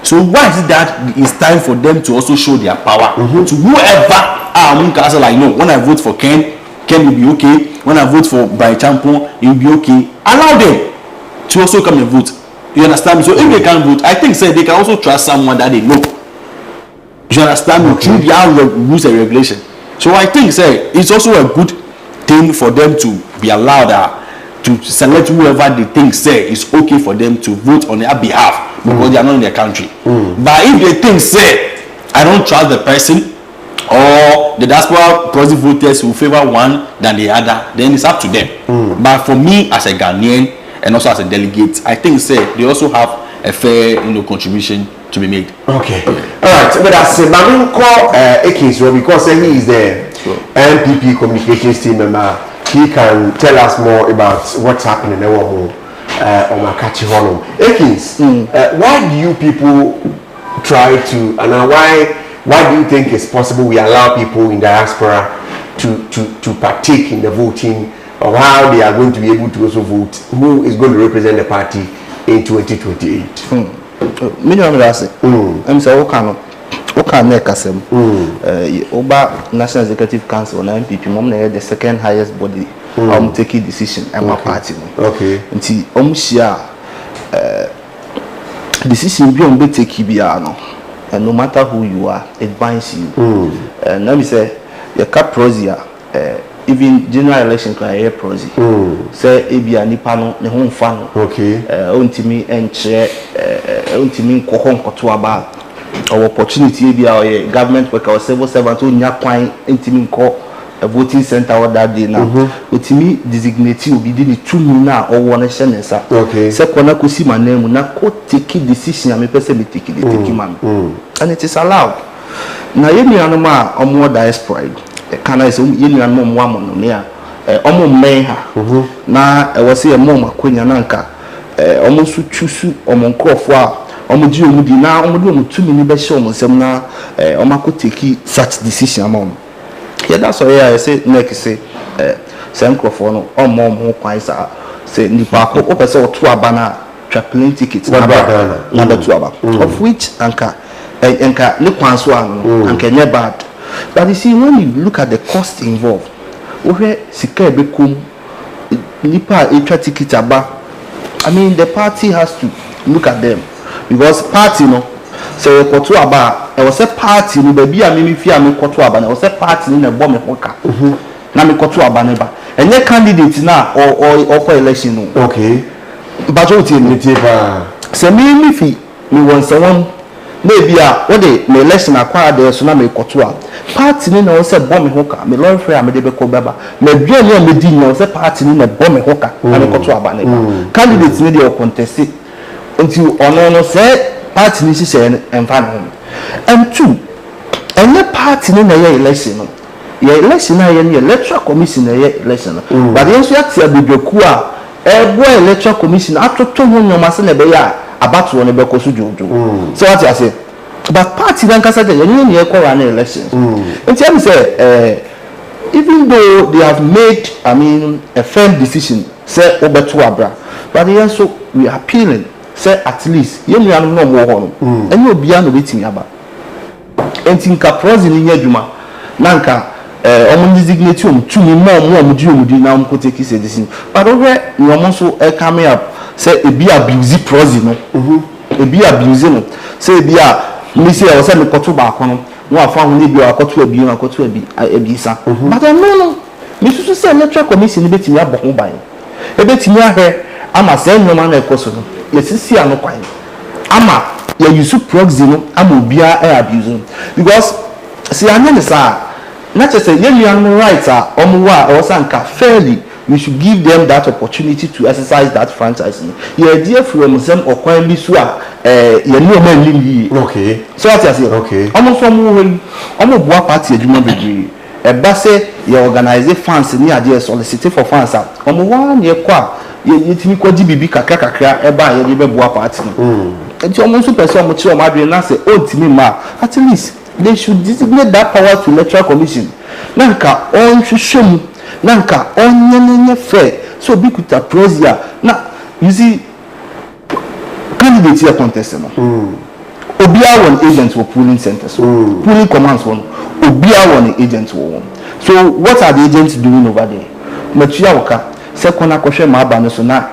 So why is it that it's time for them to also show their power to whoever? Like, no, when I vote for Ken will be okay. When I vote for Brian Champon, it will be okay. Allow them to also come and vote. You understand me? So if they can't vote, I think say they can also trust someone that they know. You understand me? Through their rules and regulation. So I think say it's also a good thing for them to be allowed to select whoever they think say is okay for them to vote on their behalf because they are not in their country. But if they think say I don't trust the person, or the diaspora proxy voters will favor one than the other, then it's up to them. But for me as a Ghanaian and also as a delegate, I think say they also have a fair contribution to be made. Okay. All right. But as Mamin call Ekins, because he is the NPP communications team member, he can tell us more about what's happening in on Makachi Honum. Ekins, why do you people try to, and why do you think it's possible we allow people in diaspora to partake in the voting, or how they are going to be able to also vote? Who is going to represent the party in 2028? Minimum say. I'm say Okano Nekasem. Oba National Executive Council on NPP, the second highest body. Taking decision and my party. Okay. Until share decision be on take Kibiano. And no matter who you are, it binds you. And let me say, your cap prosia, even general election can hear prosy. Say, Ebia Nipano, the home fan. Okay. Untimi and chair, Untimi Kohon Kotuaba, our opportunity, Ebia, government worker or civil servant who Nyakwine, Intimin Co. A voting center or that day now. Utimi designate will be the 2 mina or 1 nation. Okay. Sekwana kusi my name na ko take decision am person be take man. And it is allowed. Na yemi anoma omo diaspora. Kana is yemi anoma mo amono me a omo men ha. Na e wo se e mo makonya na nka omo su chusu omo nkofo a omo ji omo di na omo di omo 2 mini be show omo sem na omo ko take such decision am. Yeah, that's why I say next say microphone or mom quite say nipa ko o person 2 abana plane tickets number 2 aba of which anka ne kwanso anu anka nye bad. But you see, when you look at the cost involved, where sika bekum nipa extra ticket aba, I mean the party has to look at them because party so koto aba e was a party no baby a me fi am koto aba na was a party na bo me hoka na me koto aba na ba enye candidate na or election no. Okay. But what you need ba se me fi me won someone maybe a what the election akwa there so na me koto a party na was a bo me hoka me lord free am de be ko baba me dua ni am di na was a party na bo me hoka na me koto aba na ba candidate ni dey contest until ono say party ni say environment. And 2, any party in the election, your election, your electoral commission, election. But yes, you have to be the Kua, every electoral commission after 2 months in a bear about one of the Jojo. So what I say, but party then can say the union run elections. And tell me, say, even though they have made, I mean, a firm decision, say over to Abra, but yes, so we are appealing. Say at least you no more hono and you bia no wetin aba entinka prozi ni nyaduma nanka omo designate om tumi mo di na om ko take say this but over no so coming up say e be abuse prozi no e be abuse no say e be a me say o say me koto ba kono no afa ho ni bi o akoto abi no akoto abi sa but no me so say electoral commission betimi abo ho ban e betimi ahwe ama say no man na ekoso no yesisi ano kwan ama ya use proxy no ama obia abuse because see anya say not just say you rights are or sanka fairly we should give them that opportunity to exercise that franchise. Yeah, dear from them or quite be so you know man okay. So what I say okay. Almost from almost boa party adwuma bebre e ba say you organize fans ni ade solicit for fans omo wan ye kwa ye timi kwa GBB kakra e ba ye be boa party no enti omo so person omo chi omo adwe na say o timi ma at least they should designate that power to electoral commission nanka on hwehwem nanka onyenye fair so be kuta prozia na you see candidate here contest no obia one agent for polling centers polling commands one obia one agent one so what are the agents doing over there matua waka second akohwe ma aba no so na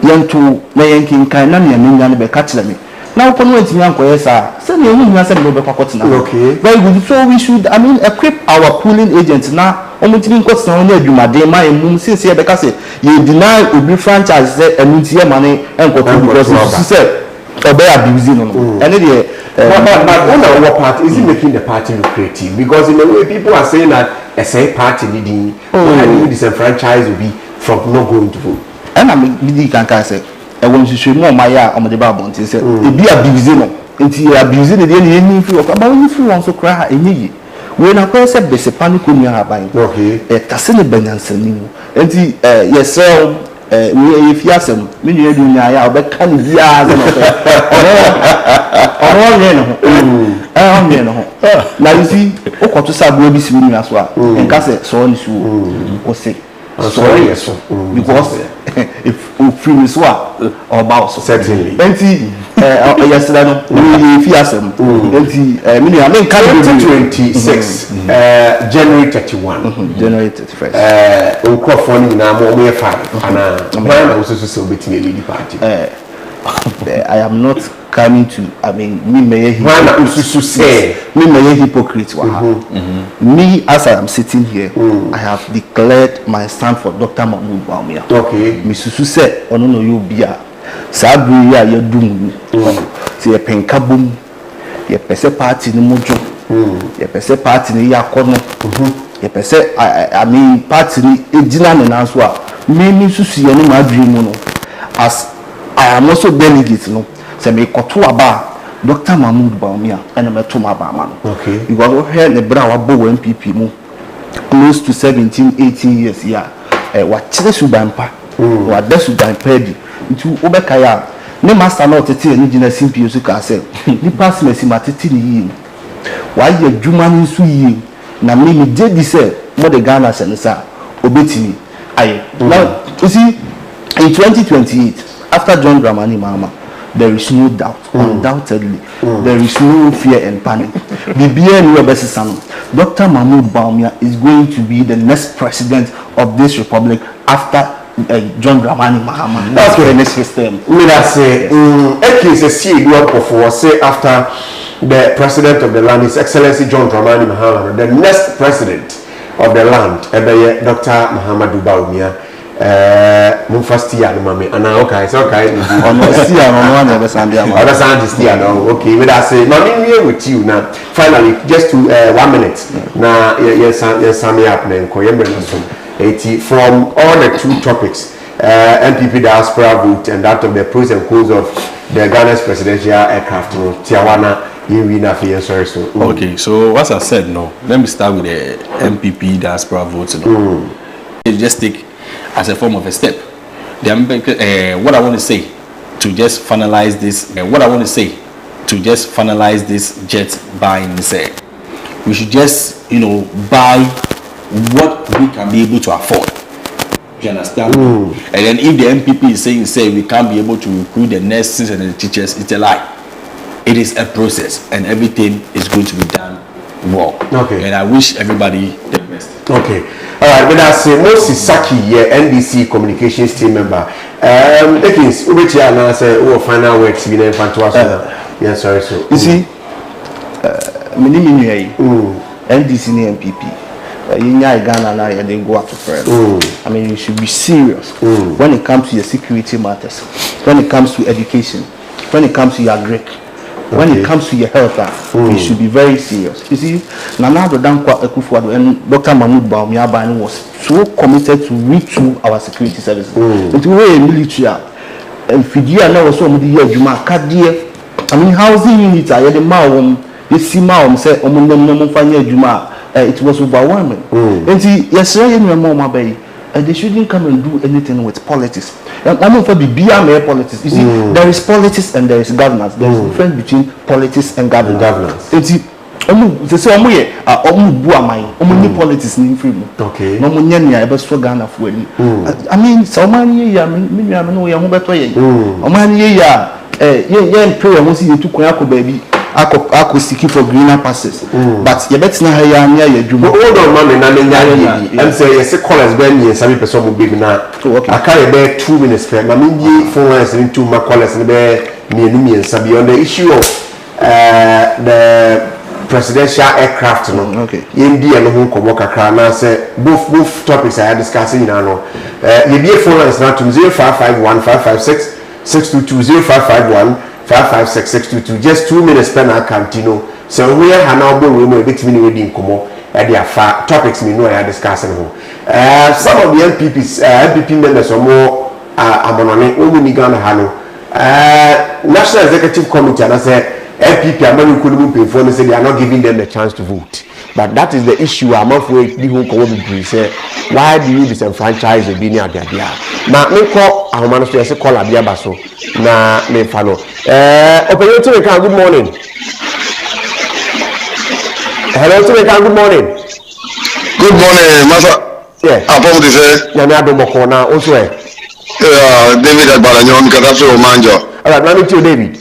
yento na yankin kan na ne nya ne be ka kire me now upon went me anko yesa say na hu nya say no be kwakoti na okay very good so we should equip our polling agents na omutimi kwoti na onye adwumade ma emum since ye be ka say you deny obi franchise say enuntie mane enkoto because you say obey abusing no and the but what part is it making the party lucrative because in a way people are saying that a say party leading why do you disenfranchise will be from not going to vote and I mean can say I want to show more my on the Bible until say it be abusing no until abusing the any free of about you free one so cry any when I say bese panic kun ya ban okay tase ne banyansa ni mu until yes we if yasem me nua dunya ya obeka ne bia ze no no na you see okoto sabu obi si nua so a enka se so ni so o say sorry yes because if free so about certainly enti yesterday no we if yasem enti me nua me nka 2026 January 31 January 31st ukrofo ni na mo me fa ana man also so betimi lead party I am not coming to me me hypocrite me as I am sitting here I have declared my stand for Dr. Mahmoud Bawumia okay me susu say ono no yo bia sa bri ya yadum ti e penka bom ye pese party ni mojo ye pese party ni yakono ye pese party ni ejina ne nanso a me susu ye no ma dream no as I am also delegate no say me koto aba Dr. Mahmoud Bawumia and me to ma ba ma no okay because we hear the bra wa bo MPP mu close to 17-18 years ya wa kire subampa wa da subampa bi ntu obeka ya ne master na otete ni gina simpi so ka say ni pass me si matete ni yi wa ye dwuma ni so yi na me me je di say mo de Ghana sensa obetimi aye now you see in 2028 after John Dramani Mahama, there is no doubt, undoubtedly, there is no fear and panic. Dr. Mahmoud Bawumia is going to be the next president of this republic after John Dramani Mahama. That's the next system. Say, say after the president of the land, His Excellency John Dramani Mahama, the next president of the land, Dr. Muhammadu Bawumia. Mufastia no mame ana okay so okay ono stia no one understand am understand stia no okay we that say mame we with you now finally just to 1 minute na yes sum up na nko yemre no so from all the two topics MPP diaspora vote and that of the pros and cons of the Ghana's presidential aircraft no tiawana we na for sorry so okay so as I said no let me start with the MPP diaspora vote no just take as a form of a step. What I want to say to just finalize this, jet buying is we should just buy what we can be able to afford. You understand? And then if the MPP is saying we can't be able to recruit the nurses and the teachers, it's a lie. It is a process and everything is going to be done well. Okay. And I wish everybody the best. Okay. All right, but that's Moses Saki, NDC communications team member. Ekins, which I now say, final words, we never to us. Yes, sorry, so. You see, NDC and MPP. Ghana now, they go out to prayer. I mean, you should be serious when it comes to your security matters, when it comes to education, when it comes to your Greek. When it comes to your health, you should be very serious. You see, Nana Dankwa Ekufuado and Dr. Mahmoud Bawumia was so committed to read through our security services. And we were military. And Fiji now was so many years, Juma Kadia. I mean, housing units are the Mawum, the Simawum said, Juma. It was overwhelming. And see, yes, I am Mama Bay. And they shouldn't come and do anything with politics. And I'm not for the BMA politics. You see, there is politics and there is governance. There is a difference between politics and governance. And see, they say, politics in freedom. Okay. No money, I best for Ghana for any. I mean, so many, I mean, I know you're better. Yeah, prayer won't see you to Koyako baby. I could seek for greener passes, but you better not hear near your Juma. Hold on, man, and say, yes, call us when you some person will be now. I can't bear 2 minutes. I mean, 4 lines into my callers and bear me and Sabi on the issue of the presidential aircraft. Okay, India and home come work a crown. I say both topics I had discussing. You know, you be a 4 lines now to 0551 556 622 0551 556 just 2 minutes per na cantino so we are now we know bit me reading komo e dey afa topics me know I discussing ho some of the MPPs MPP members or more amonone omuni Ghana ha no National Executive Committee and I say MPP amani kulumu pay say they are not giving them the chance to vote. But that is the issue. I'm afraid the whole community say, why do you disenfranchise the Bini Adia? Now, me call our minister. I say call Adia Baso. Na me follow. Open to me, good morning. Hello, to me, good morning. Good morning, Master. Yeah. Apom di say. Na me adomo kona also. David Agbalanyo Nkatafe Omanjo. All right, let me tell David.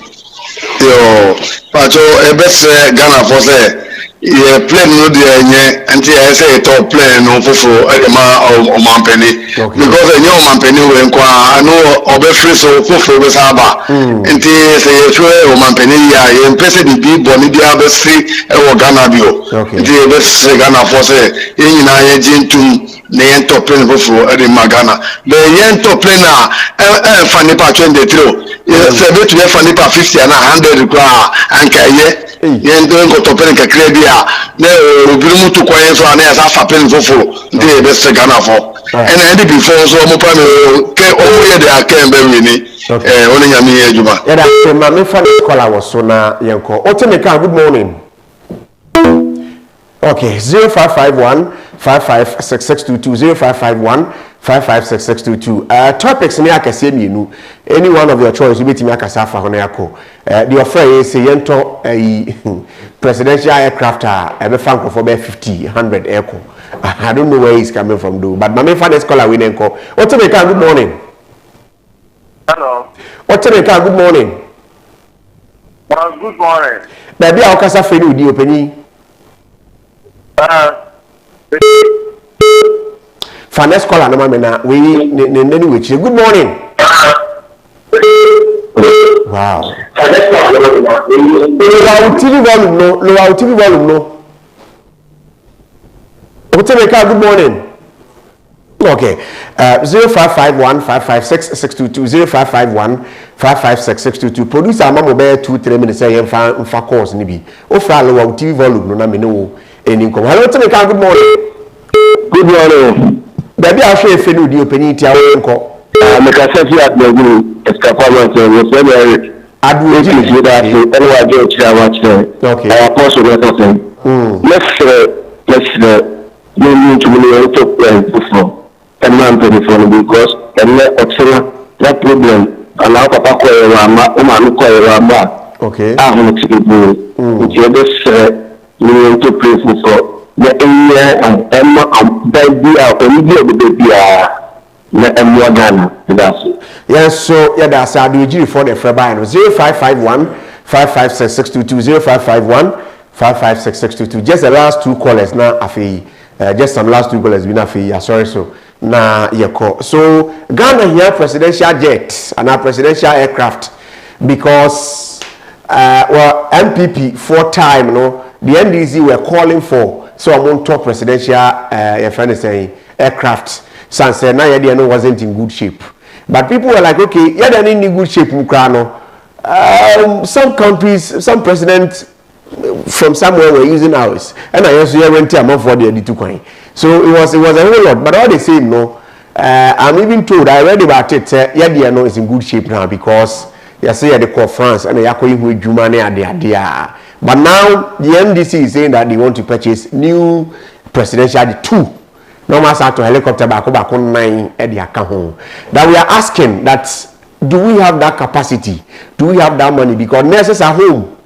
Yo, Pacho, ebese Ghana for say. Yeah, plane no dey nye until I say top plane no foforo o man penny because enye o man penny we nkwa anu obe free so foforo be saba until say you try o man penny ya you pese the big boni dia be free e wo Ghana bio until be say Ghana for say yin na ye jintum na yen top plane foforo e dey Ghana be yen top plane na e fa nipa 23 say be to fa nipa 50 and 100 kwa anka ye yen don go top plane ka kredi na obiru to kwan so na asa fapen foforo dey be se Ghana for and I did before so mo pa me ke o ye dey akan be we ni oni nyame ye adwuma ya da ma me fa call was so na yenko otemeka good morning. Okay, 0551 556 0551 556 topics me akase mienu any one of your choice you betimi akasa afa hono yako the offer is say yento presidential aircraft e be fan for 50 100 airco I don't know where he's coming from though but my fan is caller we nenko otemeka good morning. Hello otemeka good morning. Good morning Baby akasa fenu di openi Finance caller no mama we nene we good morning. Wow. Lower TV volume no. Good morning. Okay. 0551 556 622 0551 556 622 producer mama be 2-3 minutes say mfa course ni bi. O fra lower TV volume no na me no eni nkom. Hello Temeka, good morning. Good morning. Baby I show you fenu di openi ti awo nko. Meka say at the group escapement we say very adu ejili that anywhere go chira watch. Okay. Our apostle let us let's you need to be to plan before and man telephone because and that problem allow papa ko rama o ma no ko rama. Okay. I want to be you just you to pray for the area and baby na Ghana that's it. Yes, so yeah, that's how do you for the Freba 0551 556 622 0551 556 622. Just the last two callers now afi just some last two callers been afi sorry so na yeko. So Ghana here presidential jet and a presidential aircraft because well MPP for time you know the NDC were calling for so among top presidential aircraft since now wasn't in good shape. But people were like, okay, yeah, they're in good shape, Mukrano. some countries, some presidents from somewhere were using ours, and I also rent a month for the editor coin. So it was a whole lot. But all the same, no, I'm even told I read about it. Yeah, no, is in good shape now because you say the call France and they are going with Jumane and the idea. But now the MDC is saying that they want to purchase new presidential 2. No matter to helicopter back 9 at the account. That we are asking that do we have that capacity? Do we have that money? Because nurses are home.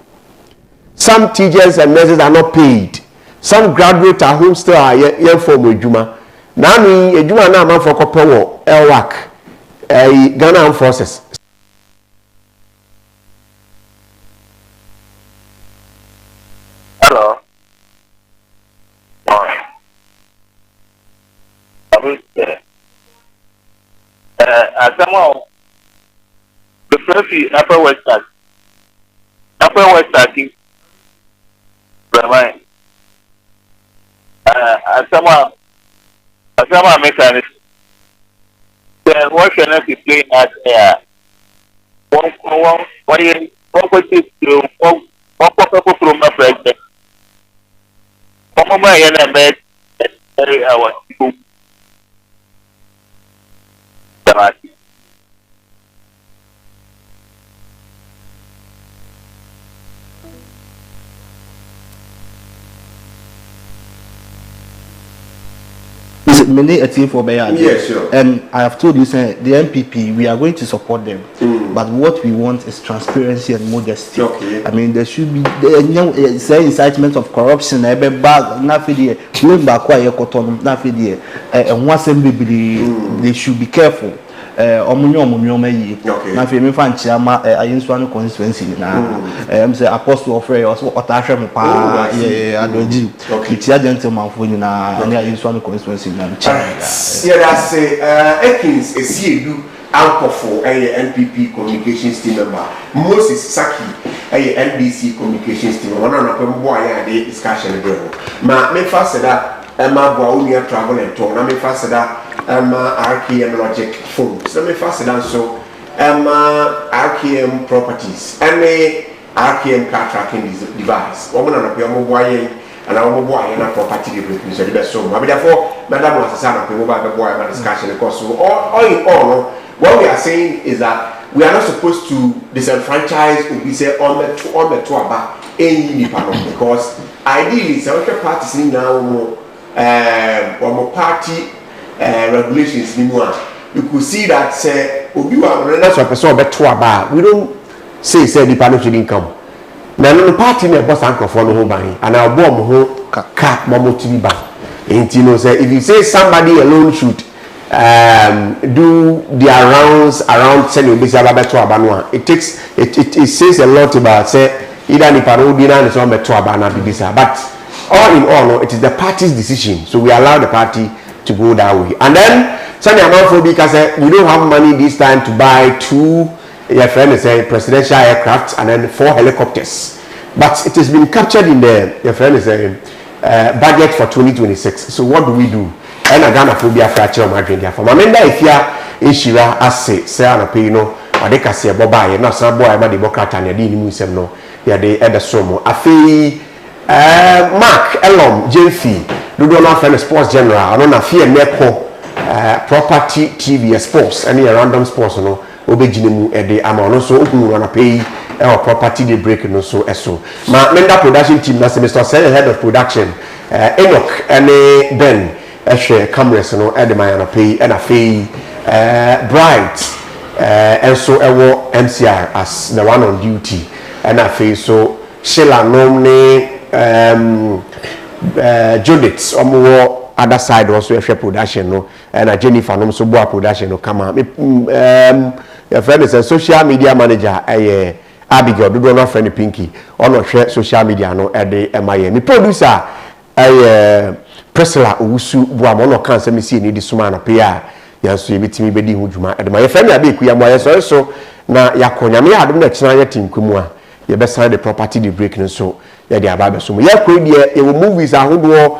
Some teachers and nurses are not paid. Some graduates are home still are here for Juma. Now we Juma now man for Kopewo, Elwak, Ghana Armed Forces. Hello. Somehow the first Upper West starting. Somehow mechanic. What can I be playing at one from my president. One my bed every hour. Many a team for Bayard. Yes, sure. And I have told you, sir, the MPP, we are going to support them. But what we want is transparency and modesty. Okay. I mean, there should be say incitement of corruption. They should be careful. Now, if you find Chama, I use one constituency now. Say Apostle of Ray or Otasha, I don't do. It's a gentleman for you now, and I use one constituency now. Yeah, I say, Ekins is here do anchor for a NPP communications team member. Moses Saki, a NBC communications team member. One of them boy and the discussion there. Me first that Emma Baunia travel and talk. Me first that RKM Logic phones. Let me first that so RKM properties and RKM car tracking device. Woman on a boy and our boy and a property development. So therefore, Madam was a son of the mobile boy and discussion. Because so all in all, what we are saying is that we are not supposed to disenfranchise or be say on the tour about any because ideally, several parties now more party regulations anymore. You could see that say that's what person bet tour about. We don't say the panel shouldn't come. Now the party may boss anchor for no home buying and our bomb who cat momo TV back. Ain't you know say if you say somebody alone should do their rounds around sending this to Abanwa, it says a lot about say either the parodiana is on the to Abana Bibisa. But all in all, it is the party's decision. So we allow the party to go that way. And then Sunday amount because we don't have money this time to buy 2 your friend is a presidential aircraft and then 4 helicopters. But it has been captured in the your friend is a budget for 2026. So what do we do? And a Ghana phobia fracture of Madrid. For Mamenda, if you are Ishira, as say, Anna Pino, or they can say Boba, and not some boy, I'm a Democrat and a Dinisem, no, yeah, they had a somo. Afi Mark Elom, JF, do not find a sports general, I don't know, fear Nepo, property TV, sports, any random sports, no. Obejinimu ede ama no so oku wana pay our property they break no so eso ma menda production team na Mr. Senior head of production Enoch ene Ben ehwe cameras no ede ma na pay and afei Bright and so ewo MCR as the one on duty and afei so Sheila nom ne Judith omo other side also a production no and a Jennifer no so boa production no come your friend is a social media manager Abigail do not friend Pinky or not share social media no at the MIA me producer Priscilla Usu Buamono cancer me see need sumana pia yanso yebitimi bedi hujuma at my friend abeku ya moye so na yakonya me adom na kina yetin kumu a ye be sign the property the break no so ye dey ababe so ye kodi ye movies ahodo